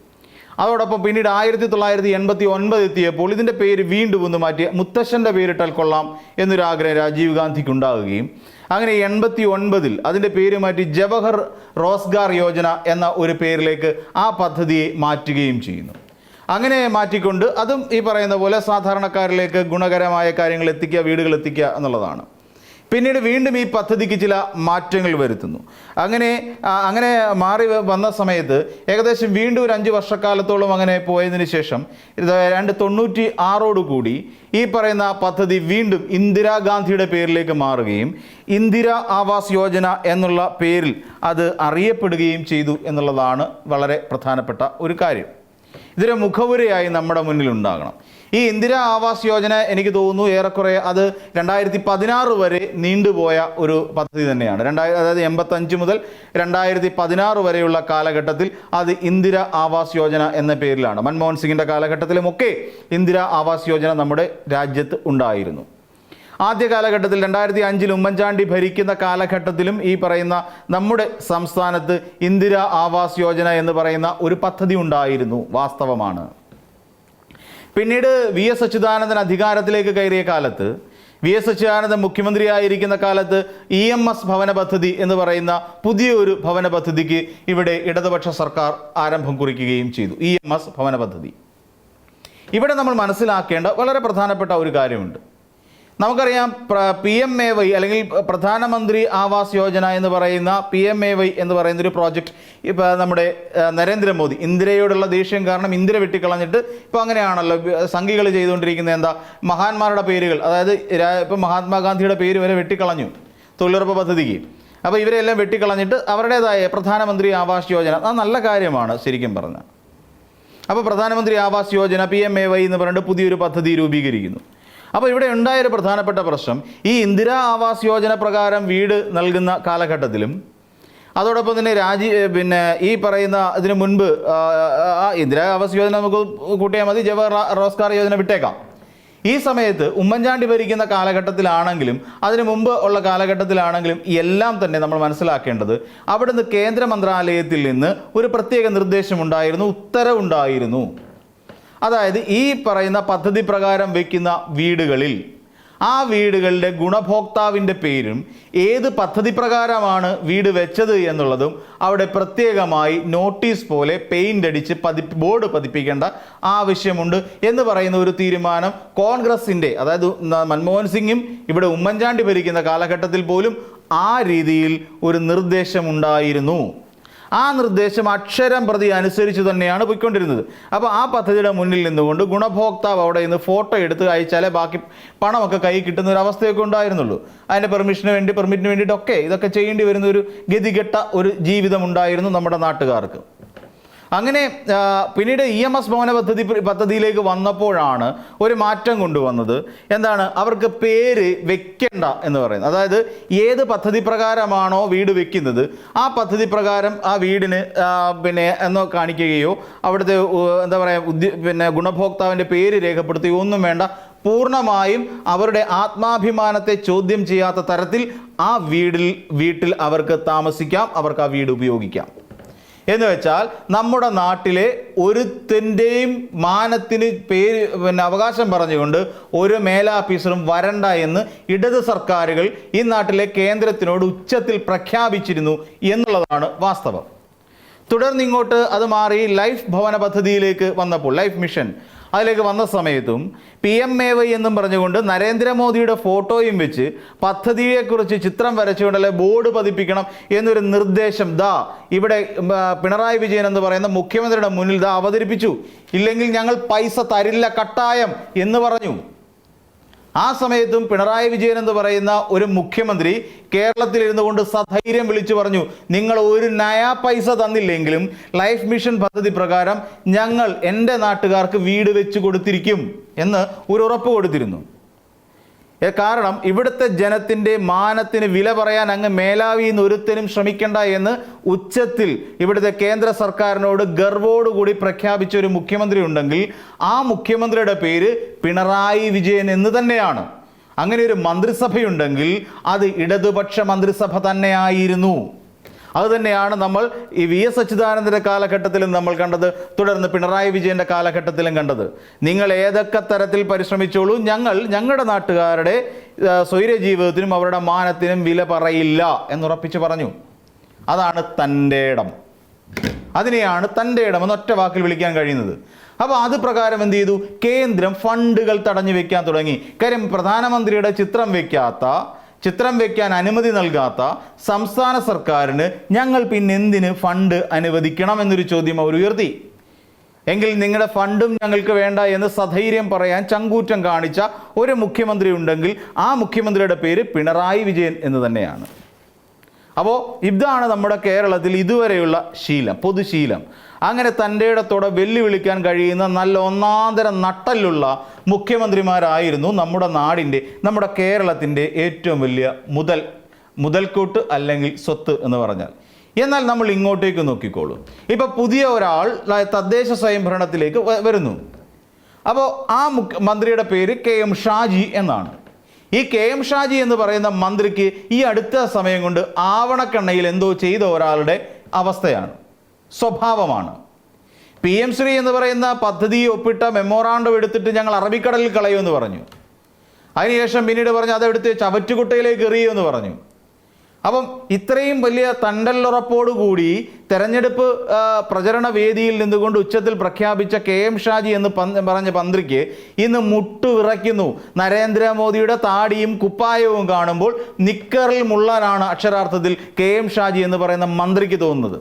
അതോടൊപ്പം പിന്നീട് 1989 എത്തിയപ്പോൾ ഇതിൻ്റെ പേര് വീണ്ടും ഒന്ന് മാറ്റി മുത്തശ്ശൻ്റെ പേരിട്ടാൽ കൊള്ളാം എന്നൊരാഗ്രഹം രാജീവ് ഗാന്ധിക്ക് ഉണ്ടാവുകയും അങ്ങനെ 89 അതിൻ്റെ പേര് മാറ്റി ജവഹർ റോസ്ഗാർ യോജന എന്ന ഒരു പേരിലേക്ക് ആ പദ്ധതിയെ മാറ്റുകയും ചെയ്യുന്നു. അങ്ങനെ മാറ്റിക്കൊണ്ട് അതും ഈ പറയുന്ന പോലെ സാധാരണക്കാരിലേക്ക് ഗുണകരമായ കാര്യങ്ങൾ എത്തിക്കുക, വീടുകൾ എത്തിക്കുക എന്നുള്ളതാണ്. പിന്നീട് വീണ്ടും ഈ പദ്ധതിക്ക് ചില മാറ്റങ്ങൾ വരുത്തുന്നു. അങ്ങനെ മാറി വന്ന സമയത്ത് ഏകദേശം വീണ്ടും ഒരു 5 വർഷക്കാലത്തോളം അങ്ങനെ പോയതിനു ശേഷം 1996 ഈ പറയുന്ന പദ്ധതി വീണ്ടും ഇന്ദിരാഗാന്ധിയുടെ പേരിലേക്ക് മാറുകയും ഇന്ദിര ആവാസ് യോജന എന്നുള്ള പേരിൽ അത് അറിയപ്പെടുകയും ചെയ്തു എന്നുള്ളതാണ് വളരെ പ്രധാനപ്പെട്ട ഒരു കാര്യം. ഇതൊരു മുഖവുരയായി നമ്മുടെ മുന്നിൽ ഉണ്ടാകണം. ഈ ഇന്ദിര ആവാസ് യോജന എനിക്ക് തോന്നുന്നു ഏറെക്കുറെ അത് 2016 വരെ നീണ്ടുപോയ ഒരു പദ്ധതി തന്നെയാണ്. അതായത് 85 മുതൽ 2016 വരെയുള്ള കാലഘട്ടത്തിൽ അത് ഇന്ദിര ആവാസ് യോജന എന്ന പേരിലാണ്. മൻമോഹൻ സിംഗിൻ്റെ കാലഘട്ടത്തിലുമൊക്കെ ഇന്ദിര ആവാസ് യോജന നമ്മുടെ രാജ്യത്ത് ഉണ്ടായിരുന്നു. ആദ്യ കാലഘട്ടത്തിൽ 2005 ഉമ്മൻചാണ്ടി ഭരിക്കുന്ന കാലഘട്ടത്തിലും ഈ പറയുന്ന നമ്മുടെ സംസ്ഥാനത്ത് ഇന്ദിര ആവാസ് യോജന എന്ന് പറയുന്ന ഒരു പദ്ധതി ഉണ്ടായിരുന്നു, വാസ്തവമാണ്. പിന്നീട് VS അച്യുതാനന്ദൻ അധികാരത്തിലേക്ക് കയറിയ കാലത്ത്, VS അച്യുതാനന്ദൻ മുഖ്യമന്ത്രിയായിരിക്കുന്ന കാലത്ത് EMS ഭവന പദ്ധതി എന്ന് പറയുന്ന പുതിയൊരു ഭവന പദ്ധതിക്ക് ഇവിടെ ഇടതുപക്ഷ സർക്കാർ ആരംഭം കുറിക്കുകയും ചെയ്തു. EMS ഭവന പദ്ധതി. ഇവിടെ നമ്മൾ മനസ്സിലാക്കേണ്ട വളരെ പ്രധാനപ്പെട്ട ഒരു കാര്യമുണ്ട്. നമുക്കറിയാം PMAY അല്ലെങ്കിൽ പ്രധാനമന്ത്രി ആവാസ് യോജന എന്ന് പറയുന്ന PMAY എന്ന് പറയുന്ന ഒരു പ്രോജക്റ്റ് ഇപ്പോൾ നമ്മുടെ നരേന്ദ്രമോദി, ഇന്ദിരയോടുള്ള ദേഷ്യം കാരണം ഇന്ദിര വെട്ടിക്കളഞ്ഞിട്ട് ഇപ്പോൾ അങ്ങനെയാണല്ലോ സംഘികൾ ചെയ്തുകൊണ്ടിരിക്കുന്നത്. എന്താ, മഹാന്മാരുടെ പേരുകൾ, അതായത് ഇപ്പോൾ മഹാത്മാഗാന്ധിയുടെ പേര് വരെ വെട്ടിക്കളഞ്ഞു തൊഴിലുറപ്പ് പദ്ധതിക്ക്. അപ്പോൾ ഇവരെല്ലാം വെട്ടിക്കളഞ്ഞിട്ട് അവരുടേതായ പ്രധാനമന്ത്രി ആവാസ് യോജന, അത് നല്ല കാര്യമാണ് ശരിക്കും പറഞ്ഞാൽ. അപ്പോൾ പ്രധാനമന്ത്രി ആവാസ് യോജന PMAY എന്ന് പറഞ്ഞിട്ട് പുതിയൊരു പദ്ധതി രൂപീകരിക്കുന്നു. അപ്പോൾ ഇവിടെ ഉണ്ടായൊരു പ്രധാനപ്പെട്ട പ്രശ്നം, ഈ ഇന്ദിര ആവാസ് യോജന പ്രകാരം വീട് നൽകുന്ന കാലഘട്ടത്തിലും അതോടൊപ്പം തന്നെ ഈ പറയുന്ന ഇതിനു മുൻപ് ഇന്ദിര ആവാസ് യോജന നമുക്ക് കൂട്ടിയാൽ മതി, ജവഹർ റോസ്ഗാർ യോജന വിട്ടേക്കാം. ഈ സമയത്ത് ഉമ്മൻചാണ്ടി ഭരിക്കുന്ന കാലഘട്ടത്തിലാണെങ്കിലും അതിനു മുമ്പ് ഉള്ള കാലഘട്ടത്തിലാണെങ്കിലും എല്ലാം തന്നെ നമ്മൾ മനസ്സിലാക്കേണ്ടത് അവിടുന്ന് കേന്ദ്ര മന്ത്രാലയത്തിൽ നിന്ന് ഒരു പ്രത്യേക നിർദ്ദേശമുണ്ടായിരുന്നു, ഉത്തരവുണ്ടായിരുന്നു. അതായത് ഈ പറയുന്ന പദ്ധതി പ്രകാരം വയ്ക്കുന്ന വീടുകളിൽ ആ വീടുകളുടെ ഗുണഭോക്താവിൻ്റെ പേരും ഏത് പദ്ധതി പ്രകാരമാണ് വീട് വെച്ചത് എന്നുള്ളതും അവിടെ പ്രത്യേകമായി നോട്ടീസ് പോലെ പെയിൻ്റ് അടിച്ച് ബോർഡ് പതിപ്പിക്കേണ്ട ആവശ്യമുണ്ട് എന്ന് പറയുന്ന ഒരു തീരുമാനം കോൺഗ്രസിൻ്റെ, അതായത് മൻമോഹൻ സിംഗും ഇവിടെ ഉമ്മൻചാണ്ടി ഭരിക്കുന്ന കാലഘട്ടത്തിൽ പോലും ആ രീതിയിൽ ഒരു നിർദ്ദേശമുണ്ടായിരുന്നു. ആ നിർദ്ദേശം അക്ഷരം പ്രതി അനുസരിച്ച് തന്നെയാണ് പോയിക്കൊണ്ടിരുന്നത്. അപ്പോൾ ആ പദ്ധതിയുടെ മുന്നിൽ നിന്നുകൊണ്ട് ഗുണഭോക്താവ് അവിടെ നിന്ന് ഫോട്ടോ എടുത്ത് അയച്ചാലേ ബാക്കി പണമൊക്കെ കൈ കിട്ടുന്ന ഒരു അവസ്ഥയൊക്കെ ഉണ്ടായിരുന്നുള്ളൂ. അതിൻ്റെ പെർമിറ്റിന് വേണ്ടിയിട്ടൊക്കെ ഇതൊക്കെ ചെയ്യേണ്ടി വരുന്ന ഒരു ഗതികെട്ട ഒരു ജീവിതം ഉണ്ടായിരുന്നു നമ്മുടെ നാട്ടുകാർക്ക്. അങ്ങനെ പിന്നീട് EMS ഭവന പദ്ധതിയിലേക്ക് വന്നപ്പോഴാണ് ഒരു മാറ്റം കൊണ്ടുവന്നത്. എന്താണ്? അവർക്ക് പേര് വെക്കണ്ട എന്ന് പറയുന്നത്. അതായത് ഏത് പദ്ധതി പ്രകാരമാണോ വീട് വെക്കുന്നത് ആ പദ്ധതി പ്രകാരം ആ വീടിന് എന്നോ കാണിക്കുകയോ അവിടുത്തെ എന്താ പറയുക ഗുണഭോക്താവിൻ്റെ പേര് രേഖപ്പെടുത്തുകയോ ഒന്നും വേണ്ട. പൂർണ്ണമായും അവരുടെ ആത്മാഭിമാനത്തെ ചോദ്യം ചെയ്യാത്ത തരത്തിൽ ആ വീട്ടിൽ അവർക്ക് താമസിക്കാം, അവർക്ക് ആ വീട് ഉപയോഗിക്കാം. എന്ന് വെച്ചാൽ നമ്മുടെ നാട്ടിലെ ഒരുത്തിൻ്റെയും മാനത്തിന് അവകാശം പറഞ്ഞുകൊണ്ട് ഒരു മേലാഫീസറും വരണ്ട എന്ന് ഇടത് സർക്കാരുകൾ ഈ നാട്ടിലെ കേന്ദ്രത്തിനോട് ഉച്ചത്തിൽ പ്രഖ്യാപിച്ചിരുന്നു എന്നുള്ളതാണ് വാസ്തവം. തുടർന്ന് ഇങ്ങോട്ട് അത് മാറി ലൈഫ് ഭവന പദ്ധതിയിലേക്ക് വന്നപ്പോൾ, ലൈഫ് മിഷൻ അതിലേക്ക് വന്ന സമയത്തും PMAY എന്നും പറഞ്ഞുകൊണ്ട് നരേന്ദ്രമോദിയുടെ ഫോട്ടോയും വെച്ച് പദ്ധതിയെക്കുറിച്ച് ചിത്രം വരച്ചുകൊണ്ടല്ലേ ബോർഡ് പതിപ്പിക്കണം എന്നൊരു നിർദ്ദേശം ഇവിടെ പിണറായി വിജയൻ എന്ന് പറയുന്ന മുഖ്യമന്ത്രിയുടെ മുന്നിൽ അവതരിപ്പിച്ചു. ഇല്ലെങ്കിൽ ഞങ്ങൾ പൈസ തരില്ല കട്ടായം എന്ന് പറഞ്ഞു. ആ സമയത്തും പിണറായി വിജയൻ എന്ന് പറയുന്ന ഒരു മുഖ്യമന്ത്രി കേരളത്തിൽ ഇരുന്നു കൊണ്ട് സധൈര്യം വിളിച്ചു പറഞ്ഞു, നിങ്ങൾ ഒരു നയാ പൈസ തന്നില്ലെങ്കിലും ലൈഫ് മിഷൻ പദ്ധതി പ്രകാരം ഞങ്ങൾ എൻ്റെ നാട്ടുകാർക്ക് വീട് വെച്ച് കൊടുത്തിരിക്കും എന്ന് ഒരു ഉറപ്പ് കൊടുത്തിരുന്നു. കാരണം ഇവിടുത്തെ ജനത്തിൻ്റെ മാനത്തിന് വില പറയാൻ അങ്ങ് മേലാവിന്ന് ഒരുത്തനും ശ്രമിക്കേണ്ട എന്ന് ഉച്ചത്തിൽ ഇവിടുത്തെ കേന്ദ്ര സർക്കാരിനോട് ഗർവോടുകൂടി പ്രഖ്യാപിച്ച ഒരു മുഖ്യമന്ത്രി ഉണ്ടെങ്കിൽ ആ മുഖ്യമന്ത്രിയുടെ പേര് പിണറായി വിജയൻ എന്ന് തന്നെയാണ്. അങ്ങനെ ഒരു മന്ത്രിസഭയുണ്ടെങ്കിൽ അത് ഇടതുപക്ഷ മന്ത്രിസഭ തന്നെയായിരുന്നു. അതുതന്നെയാണ് നമ്മൾ ഈ VS അച്യുതാനന്ദൻ്റെ കാലഘട്ടത്തിലും നമ്മൾ കണ്ടത്, തുടർന്ന് പിണറായി വിജയൻ്റെ കാലഘട്ടത്തിലും കണ്ടത്. നിങ്ങൾ ഏതൊക്കെ തരത്തിൽ പരിശ്രമിച്ചോളൂ, ഞങ്ങളുടെ നാട്ടുകാരുടെ സ്വൈര ജീവിതത്തിനും അവരുടെ മാനത്തിനും വില പറയില്ല എന്നുറപ്പിച്ച് പറഞ്ഞു. അതാണ് തൻ്റെ ഇടം. അതിനെയാണ് തൻ്റെ ഇടം എന്നൊറ്റ വാക്കിൽ വിളിക്കാൻ കഴിയുന്നത്. അപ്പോൾ അത് പ്രകാരം എന്ത് ചെയ്തു? കേന്ദ്രം ഫണ്ടുകൾ തടഞ്ഞു വെക്കാൻ തുടങ്ങി. കാര്യം പ്രധാനമന്ത്രിയുടെ ചിത്രം വയ്ക്കാൻ അനുമതി നൽകാത്ത സംസ്ഥാന സർക്കാരിന് ഞങ്ങൾ പിന്നെ എന്തിന് ഫണ്ട് അനുവദിക്കണം എന്നൊരു ചോദ്യം അവർ ഉയർത്തി. എങ്കിൽ നിങ്ങളുടെ ഫണ്ടും ഞങ്ങൾക്ക് വേണ്ട എന്ന് സധൈര്യം പറയാൻ ചങ്കൂറ്റം കാണിച്ച ഒരു മുഖ്യമന്ത്രി ഉണ്ടെങ്കിൽ ആ മുഖ്യമന്ത്രിയുടെ പേര് പിണറായി വിജയൻ എന്ന് തന്നെയാണ്. അപ്പോൾ ഇതാണ് നമ്മുടെ കേരളത്തിൽ ഇതുവരെയുള്ള ശീലം, പൊതുശീലം. അങ്ങനെ തൻ്റെ ഇടത്തോടെ വെല്ലുവിളിക്കാൻ കഴിയുന്ന നല്ല ഒന്നാന്തരം നട്ടലുള്ള മുഖ്യമന്ത്രിമാരായിരുന്നു നമ്മുടെ കേരളത്തിൻ്റെ ഏറ്റവും വലിയ മുതൽക്കൂട്ട് അല്ലെങ്കിൽ സ്വത്ത് എന്ന് പറഞ്ഞാൽ. എന്നാൽ നമ്മൾ ഇങ്ങോട്ടേക്ക് നോക്കിക്കോളൂ. ഇപ്പോൾ പുതിയ ഒരാൾ തദ്ദേശ സ്വയംഭരണത്തിലേക്ക് വരുന്നു. അപ്പോൾ ആ മന്ത്രിയുടെ പേര് KM ഷാജി എന്നാണ്. ഈ KM ഷാജി എന്ന് പറയുന്ന മന്ത്രിക്ക് ഈ അടുത്ത സമയം കൊണ്ട് ആവണക്കണ്ണയിൽ എന്തോ ചെയ്ത ഒരാളുടെ അവസ്ഥയാണ്, സ്വഭാവമാണ്. PM ശ്രീ എന്ന് പറയുന്ന പദ്ധതി ഒപ്പിട്ട മെമ്മോറാണ്ടം എടുത്തിട്ട് ഞങ്ങൾ അറബിക്കടലിൽ കളയുമെന്ന് പറഞ്ഞു. അതിനുശേഷം പിന്നീട് പറഞ്ഞു അതെടുത്ത് ചവറ്റുകുട്ടയിലേക്ക് എറിയുമെന്ന് പറഞ്ഞു. അപ്പം ഇത്രയും വലിയ തണ്ടലുറപ്പോടുകൂടി തെരഞ്ഞെടുപ്പ് പ്രചരണ വേദിയിൽ നിന്നുകൊണ്ട് ഉച്ചത്തിൽ പ്രഖ്യാപിച്ച KM ഷാജി എന്ന് പറഞ്ഞ മന്ത്രിക്ക് ഇന്ന് മുട്ടുവിറയ്ക്കുന്നു. നരേന്ദ്രമോദിയുടെ താടിയും കുപ്പായവും കാണുമ്പോൾ നിക്കറിൽ മുള്ളാനാണ് അക്ഷരാർത്ഥത്തിൽ KM ഷാജി എന്ന് പറയുന്ന മന്ത്രിക്ക് തോന്നുന്നത്.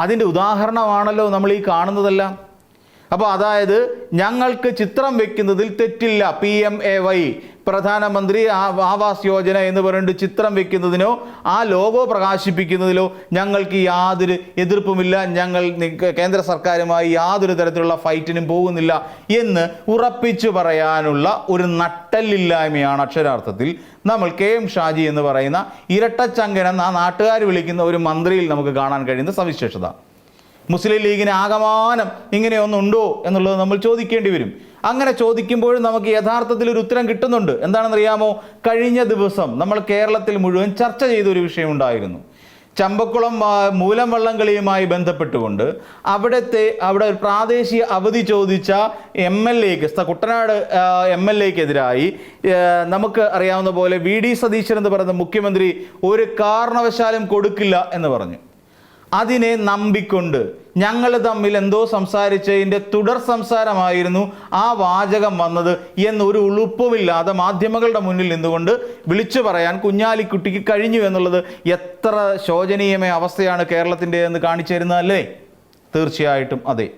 അതിൻ്റെ ഉദാഹരണമാണല്ലോ നമ്മൾ ഈ കാണുന്നതെല്ലാം. അപ്പോൾ അതായത് ഞങ്ങൾക്ക് ചിത്രം വെക്കുന്നതിൽ തെറ്റില്ല. PMAY പ്രധാനമന്ത്രി ആവാസ് യോജന എന്ന് പറഞ്ഞിട്ട് ചിത്രം വെക്കുന്നതിനോ ആ ലോഗോ പ്രകാശിപ്പിക്കുന്നതിലോ ഞങ്ങൾക്ക് യാതൊരു എതിർപ്പുമില്ല. ഞങ്ങൾ കേന്ദ്ര സർക്കാരുമായി യാതൊരു തരത്തിലുള്ള ഫൈറ്റിനും പോകുന്നില്ല എന്ന് ഉറപ്പിച്ചു പറയാനുള്ള ഒരു നട്ടല്ലില്ലായ്മയാണ് അക്ഷരാർത്ഥത്തിൽ നമ്മൾ KM ഷാജി എന്ന് പറയുന്ന ഇരട്ടച്ചങ്കൻ ആ നാട്ടുകാർ വിളിക്കുന്ന ഒരു മന്ത്രിയിൽ നമുക്ക് കാണാൻ കഴിയുന്ന സവിശേഷത. മുസ്ലിം ലീഗിന് ആകമാനം ഇങ്ങനെയൊന്നുണ്ടോ എന്നുള്ളത് നമ്മൾ ചോദിക്കേണ്ടി വരും. അങ്ങനെ ചോദിക്കുമ്പോഴും നമുക്ക് യഥാർത്ഥത്തിൽ ഒരു ഉത്തരം കിട്ടുന്നുണ്ട്. എന്താണെന്നറിയാമോ? കഴിഞ്ഞ ദിവസം നമ്മൾ കേരളത്തിൽ മുഴുവൻ ചർച്ച ചെയ്തൊരു വിഷയമുണ്ടായിരുന്നു. ചമ്പക്കുളം മൂലം വള്ളംകളിയുമായി ബന്ധപ്പെട്ടുകൊണ്ട് അവിടെ പ്രാദേശിക അവധി ചോദിച്ച MLAക്ക് കുട്ടനാട് MLAക്കെതിരായി നമുക്ക് അറിയാവുന്ന പോലെ VD സതീശൻ എന്ന് പറയുന്ന മുഖ്യമന്ത്രി ഒരു കാരണവശാലും കൊടുക്കില്ല എന്ന് പറഞ്ഞു. അതിനെ നമ്പിക്കൊണ്ട് ഞങ്ങൾ തമ്മിൽ എന്തോ സംസാരിച്ചതിൻ്റെ തുടർ സംസാരമായിരുന്നു ആ വാചകം വന്നത് എന്നൊരു ഉളുപ്പുമില്ലാതെ മാധ്യമങ്ങളുടെ മുന്നിൽ നിന്നുകൊണ്ട് വിളിച്ചു പറയാൻ കുഞ്ഞാലിക്കുട്ടിക്ക് കഴിഞ്ഞു എന്നുള്ളത് എത്ര ശോചനീയമായ അവസ്ഥയാണ് കേരളത്തിൻ്റെ എന്ന് കാണിച്ചു തരുന്നതല്ലേ? തീർച്ചയായിട്ടും അതെ.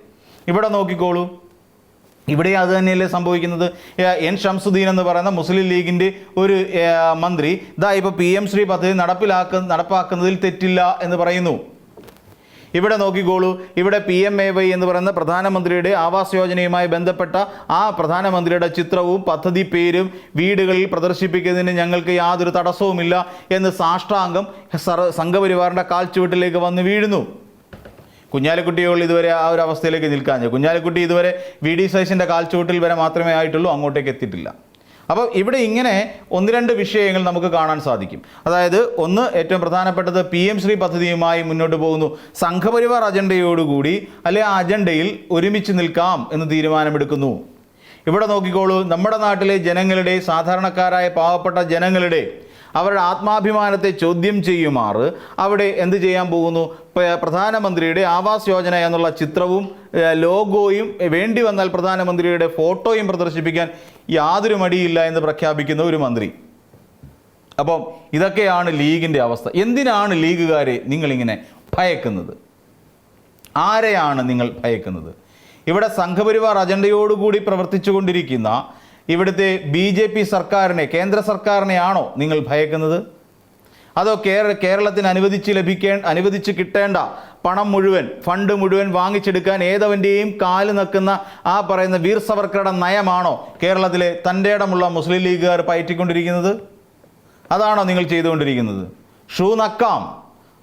ഇവിടെ നോക്കിക്കോളൂ, ഇവിടെ അത് തന്നെയല്ലേ സംഭവിക്കുന്നത്. N ഷംസുദ്ദീൻ എന്ന് പറയുന്ന മുസ്ലിം ലീഗിൻ്റെ ഒരു മന്ത്രി ഇപ്പോൾ PM ശ്രീ പദ്ധതി നടപ്പാക്കുന്നതിൽ തെറ്റില്ല എന്ന് പറയുന്നു. ഇവിടെ നോക്കിക്കോളൂ, ഇവിടെ PMAY എന്ന് പറയുന്ന പ്രധാനമന്ത്രിയുടെ ആവാസ് യോജനയുമായി ബന്ധപ്പെട്ട ആ പ്രധാനമന്ത്രിയുടെ ചിത്രവും പദ്ധതി പേരും വീടുകളിൽ പ്രദർശിപ്പിക്കുന്നതിന് ഞങ്ങൾക്ക് യാതൊരു തടസ്സവുമില്ല എന്ന് സാഷ്ടാംഗം സംഘപരിവാറിൻ്റെ കാൽച്ചുവട്ടിലേക്ക് വന്ന് വീഴുന്നു. കുഞ്ഞാലിക്കുട്ടികൾ ഇതുവരെ ആ ഒരു അവസ്ഥയിലേക്ക് നിൽക്കാഞ്ഞു. കുഞ്ഞാലിക്കുട്ടി ഇതുവരെ VD സതീശൻ്റെ കാൽച്ചുവട്ടിൽ വരെ മാത്രമേ ആയിട്ടുള്ളൂ, അങ്ങോട്ടേക്ക് എത്തിയിട്ടില്ല. അപ്പോൾ ഇവിടെ ഇങ്ങനെ ഒന്ന് രണ്ട് വിഷയങ്ങൾ നമുക്ക് കാണാൻ സാധിക്കും. അതായത് ഒന്ന്, ഏറ്റവും പ്രധാനപ്പെട്ടത് PM ശ്രീ പദ്ധതിയുമായി മുന്നോട്ട് പോകുന്നു. സംഘപരിവാർ അജണ്ടയോടുകൂടി അല്ലെ ആ അജണ്ടയിൽ ഒരുമിച്ച് നിൽക്കാം എന്ന് തീരുമാനമെടുക്കുന്നു. ഇവിടെ നോക്കിക്കോളൂ, നമ്മുടെ നാട്ടിലെ ജനങ്ങളുടെ, സാധാരണക്കാരായ പാവപ്പെട്ട ജനങ്ങളുടെ അവരുടെ ആത്മാഭിമാനത്തെ ചോദ്യം ചെയ്യുമാറ് അവിടെ എന്ത് ചെയ്യാൻ പോകുന്നു? പ്രധാനമന്ത്രിയുടെ ആവാസ് യോജന എന്നുള്ള ചിത്രവും ലോഗോയും വേണ്ടി വന്നാൽ പ്രധാനമന്ത്രിയുടെ ഫോട്ടോയും പ്രദർശിപ്പിക്കാൻ യാതൊരു മടിയില്ല എന്ന് പ്രഖ്യാപിക്കുന്ന ഒരു മന്ത്രി. അപ്പം ഇതൊക്കെയാണ് ലീഗിൻ്റെ അവസ്ഥ. എന്തിനാണ് ലീഗുകാരെ നിങ്ങളിങ്ങനെ ഭയക്കുന്നത്? ആരെയാണ് നിങ്ങൾ ഭയക്കുന്നത്? ഇവിടെ സംഘപരിവാർ അജണ്ടയോടുകൂടി പ്രവർത്തിച്ചു കൊണ്ടിരിക്കുന്ന ഇവിടുത്തെ BJP സർക്കാരിനെ, കേന്ദ്ര സർക്കാരിനെയാണോ നിങ്ങൾ ഭയക്കുന്നത്? അതോ കേരളത്തിന് അനുവദിച്ച് കിട്ടേണ്ട പണം മുഴുവൻ, ഫണ്ട് മുഴുവൻ വാങ്ങിച്ചെടുക്കാൻ ഏതവൻ്റെയും കാല് നക്കുന്ന ആ പറയുന്ന വീർ സവർക്കറുടെ നയമാണോ കേരളത്തിലെ തൻ്റെ ഇടമുള്ള മുസ്ലിം ലീഗുകാർ പയറ്റിക്കൊണ്ടിരിക്കുന്നത്? അതാണോ നിങ്ങൾ ചെയ്തുകൊണ്ടിരിക്കുന്നത്? ഷൂ നക്കാം,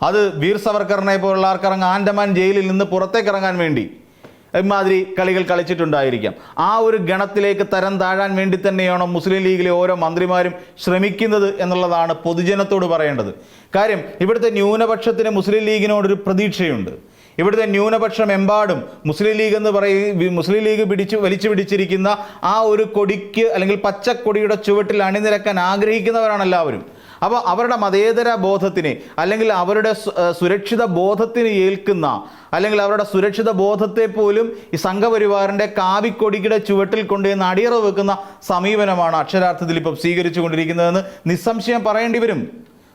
അത് വീർ സവർക്കറിനെ പോലുള്ള ആൾക്കിറങ്ങാൻ, ആൻഡമാൻ ജയിലിൽ നിന്ന് പുറത്തേക്ക് ഇറങ്ങാൻ വേണ്ടി ഇമാതിരി കളികൾ കളിച്ചിട്ടുണ്ടായിരിക്കാം. ആ ഒരു ഗണത്തിലേക്ക് തരം താഴാൻ വേണ്ടി തന്നെയാണോ മുസ്ലിം ലീഗിലെ ഓരോ മന്ത്രിമാരും ശ്രമിക്കുന്നത് എന്നുള്ളതാണ് പൊതുജനത്തോട് പറയേണ്ടത്. കാര്യം ഇവിടുത്തെ ന്യൂനപക്ഷത്തിന് മുസ്ലിം ലീഗിനോടൊരു പ്രതീക്ഷയുണ്ട്. ഇവിടുത്തെ ന്യൂനപക്ഷം എമ്പാടും മുസ്ലിം ലീഗ് എന്ന് മുസ്ലിം ലീഗ് വലിച്ചു പിടിച്ചിരിക്കുന്ന ആ ഒരു കൊടിക്ക് അല്ലെങ്കിൽ പച്ചക്കൊടിയുടെ ചുവട്ടിൽ അണിനിരക്കാൻ ആഗ്രഹിക്കുന്നവരാണ് എല്ലാവരും. അപ്പോൾ അവരുടെ മതേതര ബോധത്തിന് അല്ലെങ്കിൽ അവരുടെ സുരക്ഷിത ബോധത്തിന് ഏൽക്കുന്ന, അല്ലെങ്കിൽ അവരുടെ സുരക്ഷിത ബോധത്തെ പോലും ഈ സംഘപരിവാറിൻ്റെ കാവിക്കൊടിയുടെ ചുവട്ടിൽ കൊണ്ടുവന്ന് അടിയറ വെക്കുന്ന സമീപനമാണ് അക്ഷരാർത്ഥത്തിൽ ഇപ്പം സ്വീകരിച്ചു കൊണ്ടിരിക്കുന്നതെന്ന് നിസ്സംശയം പറയേണ്ടി വരും,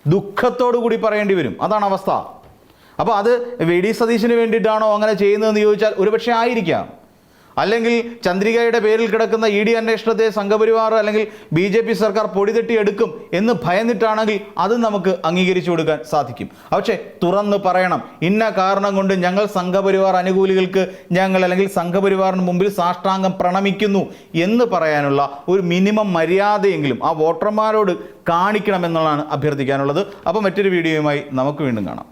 ദുഃഖത്തോടു കൂടി പറയേണ്ടി വരും. അതാണ് അവസ്ഥ. അപ്പോൾ അത് VD സതീശന് വേണ്ടിയിട്ടാണോ അങ്ങനെ ചെയ്യുന്നതെന്ന് ചോദിച്ചാൽ ഒരുപക്ഷെ ആയിരിക്കാം. അല്ലെങ്കിൽ ചന്ദ്രികയുടെ പേരിൽ കിടക്കുന്ന ED അന്വേഷണത്തെ സംഘപരിവാർ അല്ലെങ്കിൽ BJP സർക്കാർ പൊടിതട്ടി എടുക്കും എന്ന് ഭയന്നിട്ടാണെങ്കിൽ അത് നമുക്ക് അംഗീകരിച്ചു കൊടുക്കാൻ സാധിക്കും. പക്ഷേ തുറന്ന് പറയണം, ഇന്ന കാരണം കൊണ്ട് ഞങ്ങൾ സംഘപരിവാർ അനുകൂലികൾക്ക് അല്ലെങ്കിൽ സംഘപരിവാറിന് മുമ്പിൽ സാഷ്ടാംഗം പ്രണമിക്കുന്നു എന്ന് പറയാനുള്ള ഒരു മിനിമം മര്യാദയെങ്കിലും ആ വോട്ടർമാരോട് കാണിക്കണമെന്നുള്ളതാണ് അഭ്യർത്ഥിക്കാനുള്ളത്. അപ്പോൾ മറ്റൊരു വീഡിയോയുമായി നമുക്ക് വീണ്ടും കാണാം.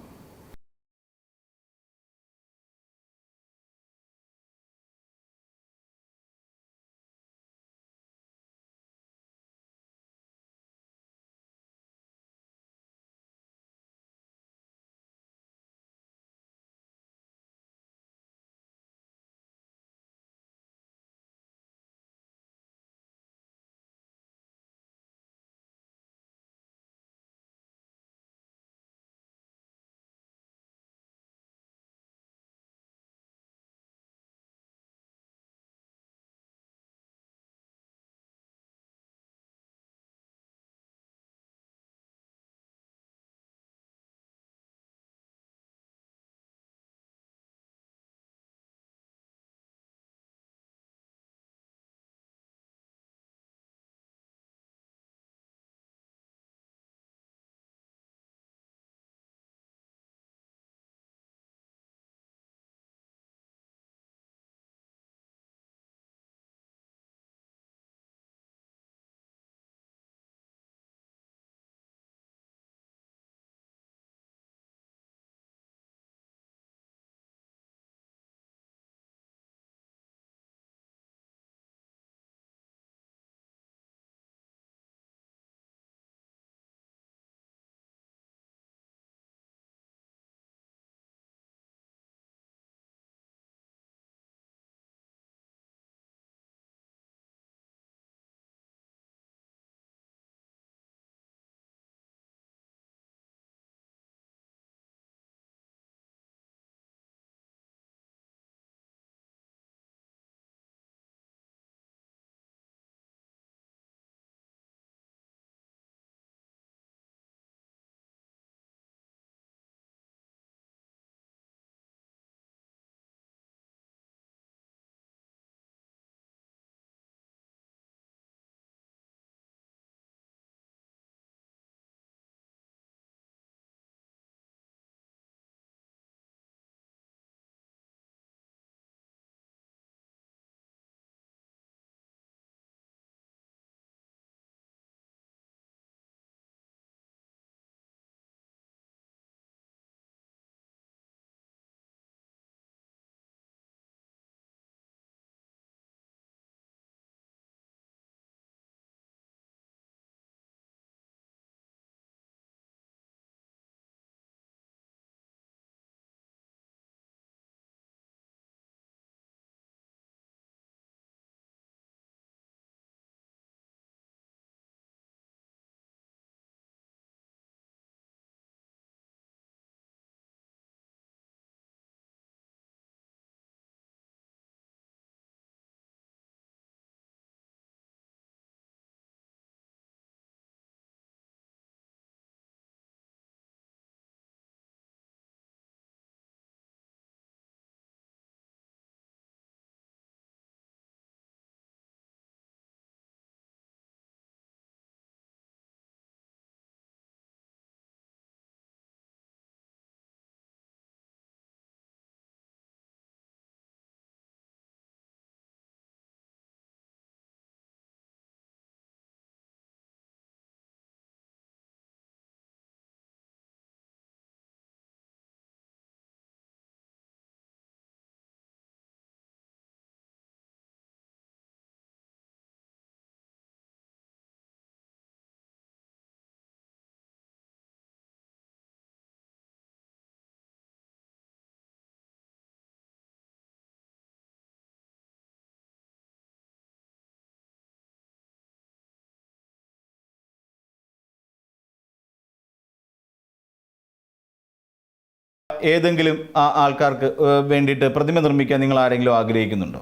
ഏതെങ്കിലും ആൾക്കാർക്ക് വേണ്ടിയിട്ട് പ്രതിമ നിർമ്മിക്കാൻ നിങ്ങൾ ആരെങ്കിലും ആഗ്രഹിക്കുന്നുണ്ടോ?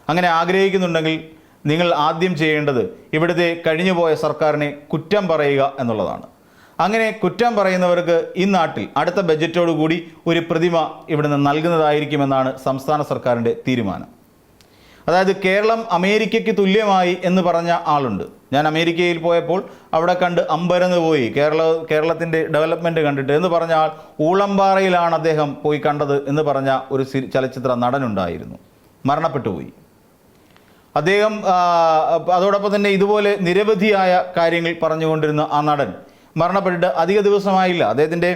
അങ്ങനെ ആഗ്രഹിക്കുന്നുണ്ടെങ്കിൽ നിങ്ങൾ ആദ്യം ചെയ്യേണ്ടത് ഇവിടുത്തെ കഴിഞ്ഞുപോയ സർക്കാരിനെ കുറ്റം പറയുക എന്നുള്ളതാണ്. അങ്ങനെ കുറ്റം പറയുന്നവർക്ക് ഈ നാട്ടിൽ അടുത്ത ബജറ്റോടുകൂടി ഒരു പ്രതിമ ഇവിടുന്ന് നൽകുന്നതായിരിക്കുമെന്നാണ് സംസ്ഥാന സർക്കാരിൻ്റെ തീരുമാനം. അതായത് കേരളം അമേരിക്കയ്ക്ക് തുല്യമായി എന്ന് പറഞ്ഞ ആളുണ്ട്. ഞാൻ അമേരിക്കയിൽ പോയപ്പോൾ അവിടെ കണ്ട് അമ്പരന്ന് പോയി, കേരളത്തിൻ്റെ ഡെവലപ്മെൻറ്റ് കണ്ടിട്ട് എന്ന് പറഞ്ഞ ആൾ ഊളംപാറയിലാണ് അദ്ദേഹം പോയി കണ്ടത് എന്ന് പറഞ്ഞ ഒരു ചലച്ചിത്ര നടനുണ്ടായിരുന്നു, മരണപ്പെട്ടുപോയി അദ്ദേഹം. അതോടൊപ്പം തന്നെ ഇതുപോലെ നിരവധിയായ കാര്യങ്ങൾ പറഞ്ഞുകൊണ്ടിരുന്ന ആ നടൻ മരണപ്പെട്ടിട്ട് അധിക ദിവസമായില്ല. അദ്ദേഹത്തിൻ്റെ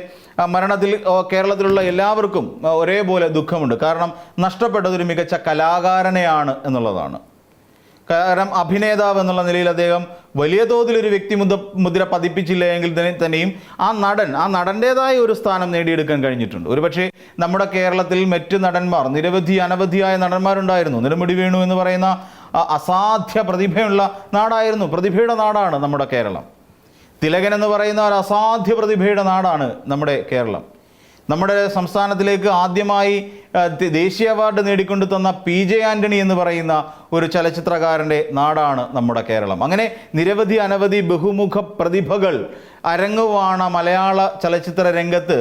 മരണത്തിൽ കേരളത്തിലുള്ള എല്ലാവർക്കും ഒരേപോലെ ദുഃഖമുണ്ട്. കാരണം നഷ്ടപ്പെട്ടതൊരു മികച്ച കലാകാരനെയാണ് എന്നുള്ളതാണ്. കാരണം അഭിനേതാവ് എന്നുള്ള നിലയിൽ അദ്ദേഹം വലിയ തോതിലൊരു മുദ്ര പതിപ്പിച്ചില്ല എങ്കിൽ തന്നെയും ആ നടൻ്റേതായ ഒരു സ്ഥാനം നേടിയെടുക്കാൻ കഴിഞ്ഞിട്ടുണ്ട്. ഒരുപക്ഷെ നമ്മുടെ കേരളത്തിൽ മറ്റ് നടന്മാർ അനവധിയായ നടന്മാരുണ്ടായിരുന്നു. നെടുമുടി വേണു എന്ന് പറയുന്ന അസാധ്യ പ്രതിഭയുള്ള നാടായിരുന്നു, പ്രതിഭയുടെ നാടാണ് നമ്മുടെ കേരളം. തിലകൻ എന്ന് പറയുന്ന ഒരു അസാധ്യ പ്രതിഭയുടെ നാടാണ് നമ്മുടെ കേരളം. നമ്മുടെ സംസ്ഥാനത്തിലേക്ക് ആദ്യമായി ദേശീയ അവാർഡ് നേടിക്കൊണ്ട് തന്ന PJ ആൻ്റണി എന്ന് പറയുന്ന ഒരു ചലച്ചിത്രകാരൻ്റെ നാടാണ് നമ്മുടെ കേരളം. അങ്ങനെ അനവധി ബഹുമുഖ പ്രതിഭകൾ അരങ്ങുവാണ മലയാള ചലച്ചിത്ര രംഗത്ത്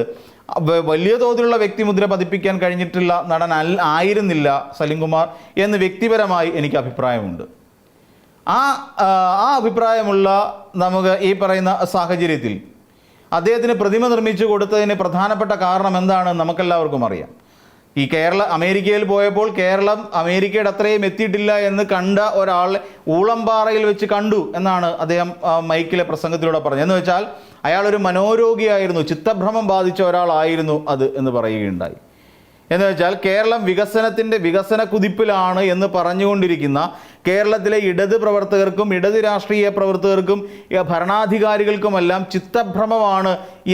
വലിയ തോതിലുള്ള വ്യക്തിമുദ്ര പതിപ്പിക്കാൻ കഴിഞ്ഞിട്ടുള്ള നടൻ ആയിരുന്നില്ല സലിംകുമാർ എന്ന് വ്യക്തിപരമായി എനിക്ക് അഭിപ്രായമുണ്ട്. ആ അഭിപ്രായമുള്ള നമുക്ക് ഈ പറയുന്ന സാഹചര്യത്തിൽ അദ്ദേഹത്തിന് പ്രതിമ നിർമ്മിച്ചു കൊടുത്തതിന് പ്രധാനപ്പെട്ട കാരണം എന്താണെന്ന് നമുക്കെല്ലാവർക്കും അറിയാം. ഈ അമേരിക്കയിൽ പോയപ്പോൾ കേരളം അമേരിക്കയുടെ അത്രയും എത്തിയിട്ടില്ല എന്ന് കണ്ട ഒരാൾ ഊളംപാറയിൽ വെച്ച് കണ്ടു എന്നാണ് അദ്ദേഹം മൈക്കിലെ പ്രസംഗത്തിലൂടെ പറഞ്ഞത്. എന്ന് വെച്ചാൽ അയാൾ ഒരു മനോരോഗിയായിരുന്നു, ചിത്തഭ്രമം ബാധിച്ച ഒരാളായിരുന്നു അത് എന്ന് പറയുകയുണ്ടായി. എന്ന് വെച്ചാൽ കേരളം വികസന കുതിപ്പിലാണ് എന്ന് പറഞ്ഞുകൊണ്ടിരിക്കുന്ന കേരളത്തിലെ ഇടത് പ്രവർത്തകർക്കും ഇടത് രാഷ്ട്രീയ പ്രവർത്തകർക്കും ഭരണാധികാരികൾക്കുമെല്ലാം ചിത്തഭ്രമമാണ്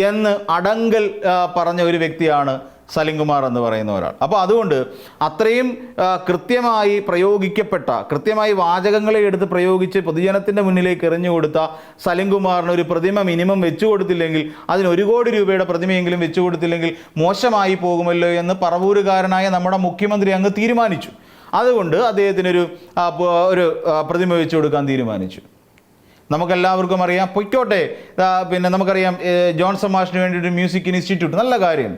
എന്ന് അടങ്കൽ പറഞ്ഞ ഒരു വ്യക്തിയാണ് സലിംകുമാർ എന്ന് പറയുന്ന ഒരാൾ. അപ്പോൾ അതുകൊണ്ട് അത്രയും കൃത്യമായി വാചകങ്ങളെ എടുത്ത് പ്രയോഗിച്ച് പൊതുജനത്തിൻ്റെ മുന്നിലേക്ക് എറിഞ്ഞു കൊടുത്ത സലിംകുമാറിന് ഒരു പ്രതിമ മിനിമം വെച്ചു കൊടുത്തില്ലെങ്കിൽ, അതിന് 1 കോടി രൂപയുടെ പ്രതിമയെങ്കിലും വെച്ചു കൊടുത്തില്ലെങ്കിൽ മോശമായി പോകുമല്ലോ എന്ന് പറവൂരുകാരനായ നമ്മുടെ മുഖ്യമന്ത്രി അങ്ങ് തീരുമാനിച്ചു. അതുകൊണ്ട് അദ്ദേഹത്തിനൊരു പ്രതിമ വെച്ചു കൊടുക്കാൻ തീരുമാനിച്ചു. നമുക്കെല്ലാവർക്കും അറിയാം, പൊയ്ക്കോട്ടെ. പിന്നെ നമുക്കറിയാം ജോൺസൺ മാഷിന് വേണ്ടിയിട്ട് മ്യൂസിക് ഇൻസ്റ്റിറ്റ്യൂട്ട്, നല്ല കാര്യം.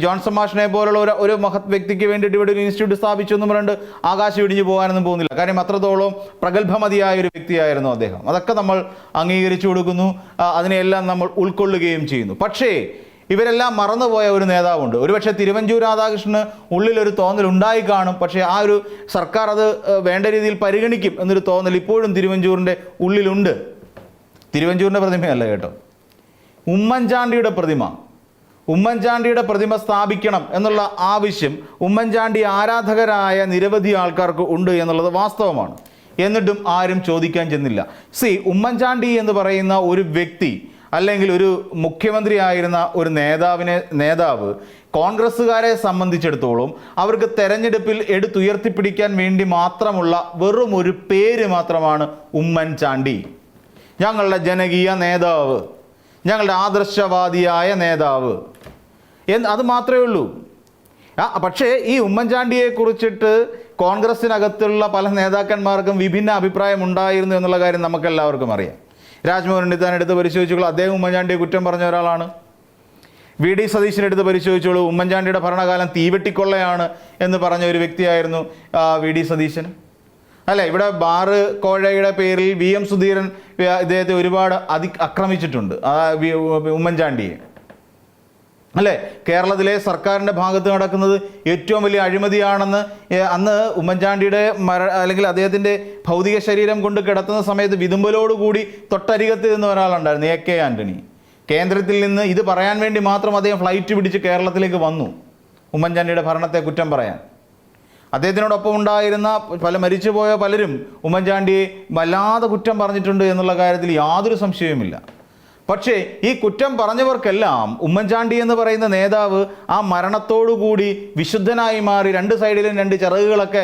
ജോൺസൺ മാഷിനെ പോലുള്ള ഒരു മഹത് വ്യക്തിക്ക് വേണ്ടിയിട്ട് ഇവിടെ ഒരു ഇൻസ്റ്റിറ്റ്യൂട്ട് സ്ഥാപിച്ചു എന്നും പറഞ്ഞിട്ട് ആകാശം ഇടിഞ്ഞു പോകാനൊന്നും പോകുന്നില്ല. കാര്യം അത്രത്തോളം പ്രഗത്ഭമതിയായ ഒരു വ്യക്തിയായിരുന്നു അദ്ദേഹം. അതൊക്കെ നമ്മൾ അംഗീകരിച്ചു കൊടുക്കുന്നു, അതിനെയെല്ലാം നമ്മൾ ഉൾക്കൊള്ളുകയും ചെയ്യുന്നു. പക്ഷേ ഇവരെല്ലാം മറന്നുപോയ ഒരു നേതാവുണ്ട്. ഒരുപക്ഷെ തിരുവഞ്ചൂർ രാധാകൃഷ്ണന് ഉള്ളിലൊരു തോന്നൽ ഉണ്ടായി കാണും, പക്ഷേ ആ ഒരു സർക്കാർ അത് വേണ്ട രീതിയിൽ പരിഗണിക്കും എന്നൊരു തോന്നൽ ഇപ്പോഴും തിരുവഞ്ചൂരിൻ്റെ ഉള്ളിലുണ്ട്. തിരുവഞ്ചൂരിൻ്റെ പ്രതിമയല്ല കേട്ടോ, ഉമ്മൻചാണ്ടിയുടെ പ്രതിമ സ്ഥാപിക്കണം എന്നുള്ള ആവശ്യം ഉമ്മൻചാണ്ടി ആരാധകരായ നിരവധി ആൾക്കാർക്ക് ഉണ്ട് എന്നുള്ളത് വാസ്തവമാണ്. എന്നിട്ടും ആരും ചോദിക്കാൻ ചെന്നില്ല. ഉമ്മൻചാണ്ടി എന്ന് പറയുന്ന ഒരു വ്യക്തി അല്ലെങ്കിൽ ഒരു മുഖ്യമന്ത്രി ആയിരുന്ന ഒരു നേതാവ് കോൺഗ്രസ്സുകാരെ സംബന്ധിച്ചിടത്തോളം അവർക്ക് തെരഞ്ഞെടുപ്പിൽ എടുത്തുയർത്തിപ്പിടിക്കാൻ വേണ്ടി മാത്രമുള്ള വെറും ഒരു പേര് മാത്രമാണ് ഉമ്മൻചാണ്ടി. ഞങ്ങളുടെ ജനകീയ നേതാവ്, ഞങ്ങളുടെ ആദർശവാദിയായ നേതാവ് അത് മാത്രമേ ഉള്ളൂ. പക്ഷേ ഈ ഉമ്മൻചാണ്ടിയെ കുറിച്ചിട്ട് കോൺഗ്രസ്സിനകത്തുള്ള പല നേതാക്കന്മാർക്കും വിഭിന്ന അഭിപ്രായം ഉണ്ടായിരുന്നു എന്നുള്ള കാര്യം നമുക്കെല്ലാവർക്കും അറിയാം. രാജ്മോഹൻ ഉണ്ണിത്താൻ എടുത്ത് പരിശോധിച്ചോളൂ, അദ്ദേഹം ഉമ്മൻചാണ്ടിയെ കുറ്റം പറഞ്ഞ ഒരാളാണ്. VD സതീശനെടുത്ത് പരിശോധിച്ചോളൂ, ഉമ്മൻചാണ്ടിയുടെ ഭരണകാലം തീവെട്ടിക്കൊള്ളയാണ് എന്ന് പറഞ്ഞ ഒരു വ്യക്തിയായിരുന്നു VD സതീശൻ. അല്ലേ, ഇവിടെ ബാറ് കോഴയുടെ പേരിൽ VM സുധീരൻ ഇദ്ദേഹത്തെ ഒരുപാട് ആക്രമിച്ചിട്ടുണ്ട്, ഉമ്മൻചാണ്ടിയെ. അല്ലേ, കേരളത്തിലെ സർക്കാരിൻ്റെ ഭാഗത്ത് നടക്കുന്നത് ഏറ്റവും വലിയ അഴിമതിയാണെന്ന് അന്ന് ഉമ്മൻചാണ്ടിയുടെ അല്ലെങ്കിൽ അദ്ദേഹത്തിൻ്റെ ഭൗതിക ശരീരം കൊണ്ട് കിടത്തുന്ന സമയത്ത് വിതുമ്പലോടുകൂടി തൊട്ടരികത്ത് നിന്ന ഒരാളുണ്ടായിരുന്നു, AK ആൻ്റണി. കേന്ദ്രത്തിൽ നിന്ന് ഇത് പറയാൻ വേണ്ടി മാത്രം അദ്ദേഹം ഫ്ലൈറ്റ് പിടിച്ച് കേരളത്തിലേക്ക് വന്നു, ഉമ്മൻചാണ്ടിയുടെ ഭരണത്തെ കുറ്റം പറയാൻ. അദ്ദേഹത്തിനോടൊപ്പം ഉണ്ടായിരുന്ന മരിച്ചുപോയ പലരും ഉമ്മൻചാണ്ടിയെ വല്ലാതെ കുറ്റം പറഞ്ഞിട്ടുണ്ട് എന്നുള്ള കാര്യത്തിൽ യാതൊരു സംശയവുമില്ല. പക്ഷേ ഈ കുറ്റം പറഞ്ഞവർക്കെല്ലാം ഉമ്മൻചാണ്ടി എന്ന് പറയുന്ന നേതാവ് ആ മരണത്തോടുകൂടി വിശുദ്ധനായി മാറി, 2 സൈഡിലും 2 ചിറകുകളൊക്കെ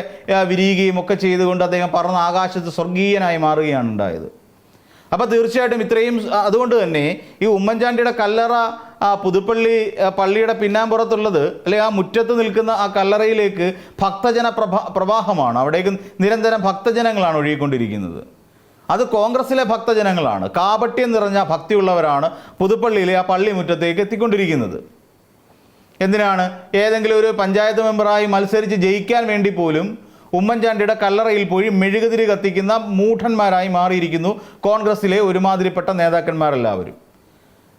വിരിയുകയും ഒക്കെ ചെയ്തുകൊണ്ട് അദ്ദേഹം പറന്ന് ആകാശത്ത് സ്വർഗീയനായി മാറുകയാണ് ഉണ്ടായത്. അപ്പോൾ തീർച്ചയായിട്ടും ഇത്രയും അതുകൊണ്ട് തന്നെ ഈ ഉമ്മൻചാണ്ടിയുടെ കല്ലറ പുതുപ്പള്ളി പള്ളിയുടെ പിന്നാമ്പുറത്തുള്ളത്, അല്ലെങ്കിൽ ആ മുറ്റത്ത് നിൽക്കുന്ന ആ കല്ലറയിലേക്ക് ഭക്തജന പ്രവാഹമാണ്. അവിടേക്ക് നിരന്തരം ഭക്തജനങ്ങളാണ് ഒഴുകിക്കൊണ്ടിരിക്കുന്നത്. അത് കോൺഗ്രസിലെ ഭക്തജനങ്ങളാണ്, കാപട്യം നിറഞ്ഞ ഭക്തിയുള്ളവരാണ് പുതുപ്പള്ളിയിലെ ആ പള്ളി മുറ്റത്തേക്ക് എത്തിക്കൊണ്ടിരിക്കുന്നത്. എന്തിനാണ്? ഏതെങ്കിലും ഒരു പഞ്ചായത്ത് മെമ്പറായി മത്സരിച്ച് ജയിക്കാൻ വേണ്ടി പോലും ഉമ്മൻചാണ്ടിയുടെ കല്ലറയിൽ പോയി മെഴുകുതിരി കത്തിക്കുന്ന മൂഢന്മാരായി മാറിയിരിക്കുന്നു കോൺഗ്രസിലെ ഒരുമാതിരിപ്പെട്ട നേതാക്കന്മാരെല്ലാവരും.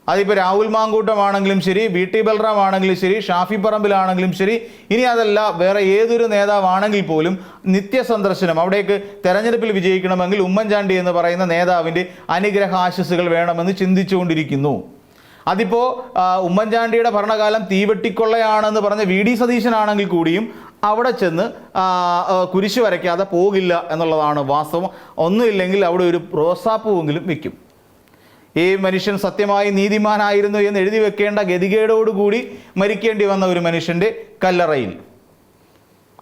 അതിപ്പോൾ രാഹുൽ മാങ്കൂട്ടമാണെങ്കിലും ശരി, VT ബൽറാം ആണെങ്കിലും ശരി, ഷാഫി പറമ്പിലാണെങ്കിലും ശരി, ഇനി അതല്ല വേറെ ഏതൊരു നേതാവാണെങ്കിൽ പോലും നിത്യസന്ദർശനം, അവിടേക്ക് തെരഞ്ഞെടുപ്പിൽ വിജയിക്കണമെങ്കിൽ ഉമ്മൻചാണ്ടി എന്ന് പറയുന്ന നേതാവിൻ്റെ അനുഗ്രഹാശസ്സുകൾ വേണമെന്ന് ചിന്തിച്ചുകൊണ്ടിരിക്കുന്നു. അതിപ്പോൾ ഉമ്മൻചാണ്ടിയുടെ ഭരണകാലം തീവെട്ടിക്കൊള്ളയാണെന്ന് പറഞ്ഞ VD സതീശനാണെങ്കിൽ കൂടിയും അവിടെ ചെന്ന് കുരിശ് വരയ്ക്കാതെ പോകില്ല എന്നുള്ളതാണ് വാസ്തവം. ഒന്നുമില്ലെങ്കിൽ അവിടെ ഒരു റോസാപ്പൂവെങ്കിലും വയ്ക്കും. ഈ മനുഷ്യൻ സത്യമായി നീതിമാനായിരുന്നു എന്ന് എഴുതി വെക്കേണ്ട ഗതികേടോടുകൂടി മരിക്കേണ്ടി വന്ന ഒരു മനുഷ്യൻ്റെ കല്ലറയിൽ.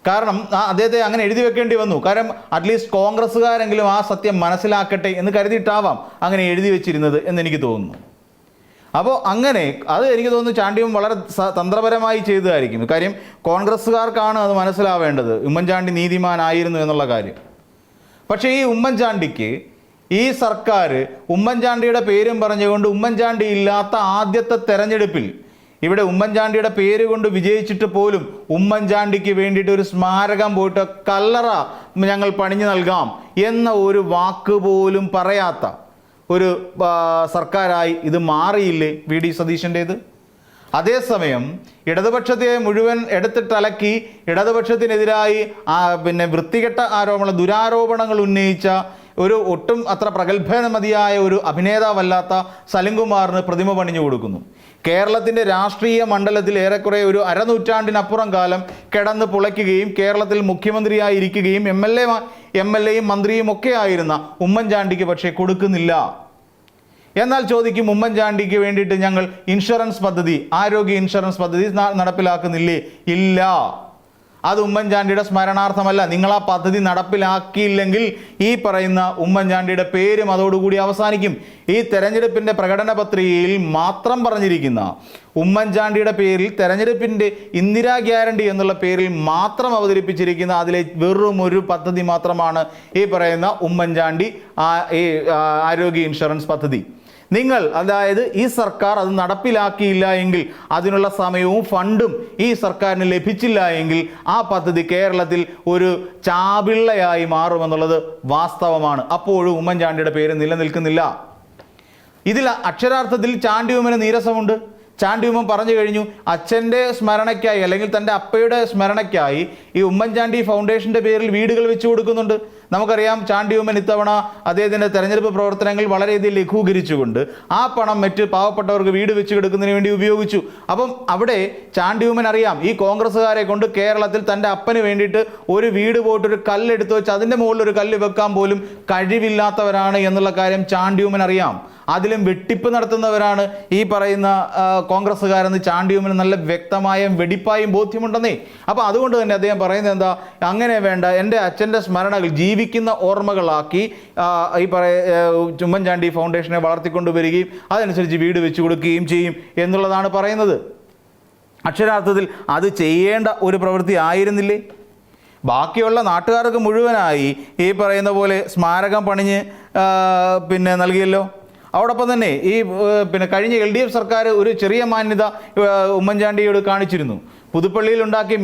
കാരണം അദ്ദേഹത്തെ അങ്ങനെ എഴുതി വെക്കേണ്ടി വന്നു. കാരണം അറ്റ്ലീസ്റ്റ് കോൺഗ്രസ്സുകാരെങ്കിലും ആ സത്യം മനസ്സിലാക്കട്ടെ എന്ന് കരുതിയിട്ടാവാം അങ്ങനെ എഴുതി വെച്ചിരുന്നത് എന്നെനിക്ക് തോന്നുന്നു. അപ്പോൾ അങ്ങനെ അത് എനിക്ക് തോന്നുന്നു ചാണ്ടിയും വളരെ തന്ത്രപരമായി ചെയ്തതായിരിക്കും. കാര്യം കോൺഗ്രസ്സുകാർക്കാണ് അത് മനസ്സിലാവേണ്ടത്, ഉമ്മൻചാണ്ടി നീതിമാനായിരുന്നു എന്നുള്ള കാര്യം. പക്ഷേ ഈ ഉമ്മൻചാണ്ടിക്ക് ഈ സർക്കാർ ഉമ്മൻചാണ്ടിയുടെ പേരും പറഞ്ഞുകൊണ്ട് ഉമ്മൻചാണ്ടി ഇല്ലാത്ത ആദ്യത്തെ തെരഞ്ഞെടുപ്പിൽ ഇവിടെ ഉമ്മൻചാണ്ടിയുടെ പേര് കൊണ്ട് വിജയിച്ചിട്ട് പോലും ഉമ്മൻചാണ്ടിക്ക് വേണ്ടിയിട്ട് ഒരു സ്മാരകം പോയിട്ട് കല്ലറ ഞങ്ങൾ പണിഞ്ഞു നൽകാം എന്ന ഒരു വാക്ക് പോലും പറയാത്ത ഒരു സർക്കാരായി ഇത് മാറിയില്ലേ VD സതീശൻ്റേത്? അതേസമയം ഇടതുപക്ഷത്തെ മുഴുവൻ എടുത്തിട്ടലക്കി ഇടതുപക്ഷത്തിനെതിരായി വൃത്തികെട്ട ദുരാരോപണങ്ങൾ ഉന്നയിച്ച ഒരു ഒട്ടും അത്ര പ്രഗത്ഭമതിയായ ഒരു അഭിനേതാവല്ലാത്ത സലിംകുമാറിന് പ്രതിമ പണിഞ്ഞു കൊടുക്കുന്നു. കേരളത്തിൻ്റെ രാഷ്ട്രീയ മണ്ഡലത്തിൽ ഏറെക്കുറെ ഒരു അരനൂറ്റാണ്ടിനപ്പുറം കാലം കിടന്ന് പുളയ്ക്കുകയും കേരളത്തിൽ മുഖ്യമന്ത്രിയായി ഇരിക്കുകയും MLAയും മന്ത്രിയും ഒക്കെ ആയിരുന്ന ഉമ്മൻചാണ്ടിക്ക് പക്ഷേ കൊടുക്കുന്നില്ല. എന്നാൽ ചോദിക്കും, ഉമ്മൻചാണ്ടിക്ക് വേണ്ടിയിട്ട് ഞങ്ങൾ ഇൻഷുറൻസ് പദ്ധതി, ആരോഗ്യ ഇൻഷുറൻസ് പദ്ധതി നടപ്പിലാക്കുന്നില്ലേ? ഇല്ല, അത് ഉമ്മൻചാണ്ടിയുടെ സ്മരണാർത്ഥമല്ല. നിങ്ങൾ ആ പദ്ധതി നടപ്പിലാക്കിയില്ലെങ്കിൽ ഈ പറയുന്ന ഉമ്മൻചാണ്ടിയുടെ പേരും അതോടുകൂടി അവസാനിക്കും. ഈ തെരഞ്ഞെടുപ്പിൻ്റെ പ്രകടന പത്രികയിൽ മാത്രം പറഞ്ഞിരിക്കുന്ന ഉമ്മൻചാണ്ടിയുടെ പേരിൽ തെരഞ്ഞെടുപ്പിൻ്റെ ഇന്ദിരാ ഗ്യാരണ്ടി എന്നുള്ള പേരിൽ മാത്രം അവതരിപ്പിച്ചിരിക്കുന്ന അതിലെ വെറും ഒരു പദ്ധതി മാത്രമാണ് ഈ പറയുന്ന ഉമ്മൻചാണ്ടി ആരോഗ്യ ഇൻഷുറൻസ് പദ്ധതി. നിങ്ങൾ അതായത് ഈ സർക്കാർ അത് നടപ്പിലാക്കിയില്ല എങ്കിൽ, അതിനുള്ള സമയവും ഫണ്ടും ഈ സർക്കാരിന് ലഭിച്ചില്ല എങ്കിൽ ആ പദ്ധതി കേരളത്തിൽ ഒരു ചാപിള്ളയായി മാറുമെന്നുള്ളത് വാസ്തവമാണ്. അപ്പോഴും ഉമ്മൻചാണ്ടിയുടെ പേര് നിലനിൽക്കുന്നില്ല. ഇതിൽ അക്ഷരാർത്ഥത്തിൽ ചാണ്ടിയുമ്മന് നീരസമുണ്ട്. ചാണ്ടിയുമ്മൻ പറഞ്ഞു കഴിഞ്ഞു, അച്ഛൻ്റെ സ്മരണയ്ക്കായി അല്ലെങ്കിൽ തൻ്റെ അപ്പയുടെ സ്മരണയ്ക്കായി ഈ ഉമ്മൻചാണ്ടി ഫൗണ്ടേഷൻ്റെ പേരിൽ വീടുകൾ വെച്ചു കൊടുക്കുന്നുണ്ട്. നമുക്കറിയാം ചാണ്ടിയുമ്മൻ ഇത്തവണ അദ്ദേഹത്തിൻ്റെ തെരഞ്ഞെടുപ്പ് പ്രവർത്തനങ്ങൾ വളരെയധികം ലഘൂകരിച്ചുകൊണ്ട് ആ പണം മറ്റ് പാവപ്പെട്ടവർക്ക് വീട് വെച്ച് കൊടുക്കുന്നതിന് വേണ്ടി ഉപയോഗിച്ചു. അപ്പം അവിടെ ചാണ്ടിയുമ്മൻ അറിയാം, ഈ കോൺഗ്രസ്സുകാരെ കൊണ്ട് കേരളത്തിൽ തൻ്റെ അപ്പന് വേണ്ടിയിട്ട് ഒരു വീട് പോയിട്ടൊരു കല്ലെടുത്ത് വെച്ച് അതിൻ്റെ മുകളിൽ ഒരു കല്ല് വെക്കാൻ പോലും കഴിവില്ലാത്തവരാണ് എന്നുള്ള കാര്യം ചാണ്ടിയുമ്മൻ അറിയാം. അതിലും വെട്ടിപ്പ് നടത്തുന്നവരാണ് ഈ പറയുന്ന കോൺഗ്രസ്സുകാരെന്ന് ചാണ്ടിയുമ്മന് നല്ല വ്യക്തമായും വെടിപ്പായും ബോധ്യമുണ്ടെന്നേ. അപ്പോൾ അതുകൊണ്ട് തന്നെ അദ്ദേഹം പറയുന്നത് എന്താ, അങ്ങനെ വേണ്ട, എൻ്റെ അച്ഛൻ്റെ സ്മരണകൾ ജീവിക്കുന്ന ഓർമ്മകളാക്കി ഈ ഉമ്മൻചാണ്ടി ഫൗണ്ടേഷനെ വളർത്തിക്കൊണ്ടുവരികയും അതനുസരിച്ച് വീട് വെച്ച് കൊടുക്കുകയും ചെയ്യും എന്നുള്ളതാണ് പറയുന്നത്. അക്ഷരാർത്ഥത്തിൽ അത് ചെയ്യേണ്ട ഒരു പ്രവൃത്തി ആയിരുന്നില്ലേ? ബാക്കിയുള്ള നാട്ടുകാർക്ക് മുഴുവനായി ഈ പറയുന്ന പോലെ സ്മാരകം പണിഞ്ഞ് നൽകിയല്ലോ. അതോടൊപ്പം തന്നെ ഈ കഴിഞ്ഞ LDF സർക്കാർ ഒരു ചെറിയ മാന്യത ഉമ്മൻചാണ്ടിയോട് കാണിച്ചിരുന്നു. പുതുപ്പള്ളിയിൽ ഉണ്ടാക്കിയ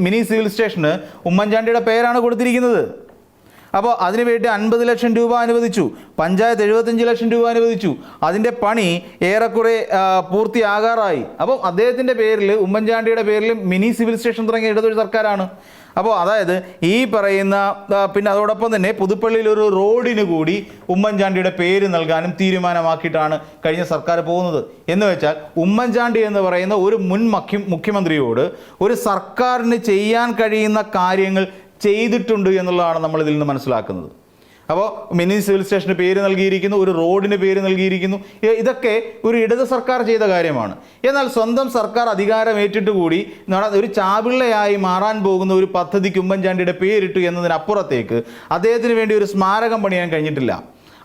മിനി സിവിൽ സ്റ്റേഷന് ഉമ്മൻചാണ്ടിയുടെ പേരാണ് കൊടുത്തിരിക്കുന്നത്. അപ്പോൾ അതിനുവേണ്ടി 50 ലക്ഷം രൂപ അനുവദിച്ചു, പഞ്ചായത്ത് 75 ലക്ഷം രൂപ അനുവദിച്ചു. അതിൻ്റെ പണി ഏറെക്കുറെ പൂർത്തിയാകാറായി. അപ്പം അദ്ദേഹത്തിൻ്റെ പേരിൽ, ഉമ്മൻചാണ്ടിയുടെ പേരിൽ മിനി സിവിൽ സ്റ്റേഷൻ തുടങ്ങിയ ഇടതൊരു സർക്കാരാണ്. അപ്പോൾ അതായത് ഈ പറയുന്ന അതോടൊപ്പം തന്നെ പുതുപ്പള്ളിയിൽ ഒരു റോഡിന് കൂടി ഉമ്മൻചാണ്ടിയുടെ പേര് നൽകാനും തീരുമാനമാക്കിയിട്ടാണ് കഴിഞ്ഞ സർക്കാർ പോകുന്നത്. എന്ന് വെച്ചാൽ ഉമ്മൻചാണ്ടി എന്ന് പറയുന്ന ഒരു മുൻ മുഖ്യമന്ത്രിയോട് ഒരു സർക്കാരിന് ചെയ്യാൻ കഴിയുന്ന കാര്യങ്ങൾ ചെയ്തിട്ടുണ്ട് എന്നുള്ളതാണ് നമ്മൾ ഇതിൽ നിന്ന് മനസ്സിലാക്കുന്നത്. അപ്പോൾ മിനി സിവിൽ സ്റ്റേഷന് പേര് നൽകിയിരിക്കുന്നു, ഒരു റോഡിന് പേര് നൽകിയിരിക്കുന്നു. ഇതൊക്കെ ഒരു ഇടത് സർക്കാർ ചെയ്ത കാര്യമാണ്. എന്നാൽ സ്വന്തം സർക്കാർ അധികാരം ഏറ്റിട്ട് കൂടി ഒരു ചാപിള്ളയായി മാറാൻ പോകുന്ന ഒരു പദ്ധതിക്ക് ഉമ്മൻചാണ്ടിയുടെ പേരിട്ടു എന്നതിനപ്പുറത്തേക്ക് അദ്ദേഹത്തിന് വേണ്ടി ഒരു സ്മാരകം പണിയാൻ കഴിഞ്ഞിട്ടില്ല.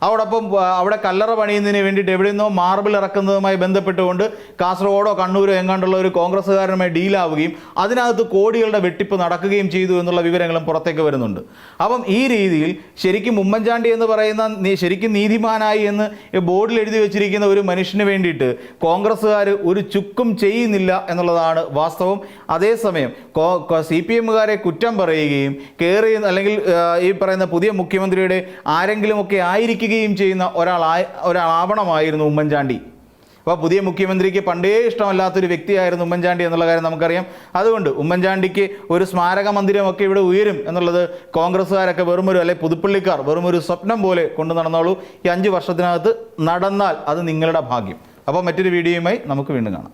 അതോടൊപ്പം അവിടെ കല്ലറ പണിയുന്നതിന് വേണ്ടിയിട്ട് എവിടെ നിന്നോ മാർബിൾ ഇറക്കുന്നതുമായി ബന്ധപ്പെട്ടുകൊണ്ട് കാസർഗോഡോ കണ്ണൂരോ എങ്ങാണ്ടുള്ള ഒരു കോൺഗ്രസ്സുകാരനുമായി ഡീലാവുകയും അതിനകത്ത് കോടികളുടെ വെട്ടിപ്പ് നടക്കുകയും ചെയ്തു എന്നുള്ള വിവരങ്ങളും പുറത്തേക്ക് വരുന്നുണ്ട്. അപ്പം ഈ രീതിയിൽ ശരിക്കും ഉമ്മൻചാണ്ടി എന്ന് പറയുന്ന ശരിക്കും നീതിമാനായി എന്ന് ബോർഡിൽ എഴുതി വെച്ചിരിക്കുന്ന ഒരു മനുഷ്യന് വേണ്ടിയിട്ട് കോൺഗ്രസ്സുകാർ ഒരു ചുക്കും ചെയ്യുന്നില്ല എന്നുള്ളതാണ് വാസ്തവം. അതേസമയം CPM-കാരെ കുറ്റം പറയുകയും കയറി അല്ലെങ്കിൽ ഈ പറയുന്ന പുതിയ മുഖ്യമന്ത്രിയുടെ ആരെങ്കിലുമൊക്കെ ആയിരിക്കുകയും ചെയ്യുന്ന ഒരാളാവണമായിരുന്നു ഉമ്മൻചാണ്ടി. അപ്പോൾ പുതിയ മുഖ്യമന്ത്രിക്ക് പണ്ടേ ഇഷ്ടമല്ലാത്തൊരു വ്യക്തിയായിരുന്നു ഉമ്മൻചാണ്ടി എന്നുള്ള കാര്യം നമുക്കറിയാം. അതുകൊണ്ട് ഉമ്മൻചാണ്ടിക്ക് ഒരു സ്മാരക മന്ദിരമൊക്കെ ഇവിടെ ഉയരും എന്നുള്ളത് കോൺഗ്രസ്സുകാരൊക്കെ പുതുപ്പള്ളിക്കാർ വെറും ഒരു സ്വപ്നം പോലെ കൊണ്ടു നടന്നോളൂ. ഈ 5 വർഷത്തിനകത്ത് നടന്നാൽ അത് നിങ്ങളുടെ ഭാഗ്യം. അപ്പോൾ മറ്റൊരു വീഡിയോയുമായി നമുക്ക് വീണ്ടും കാണാം.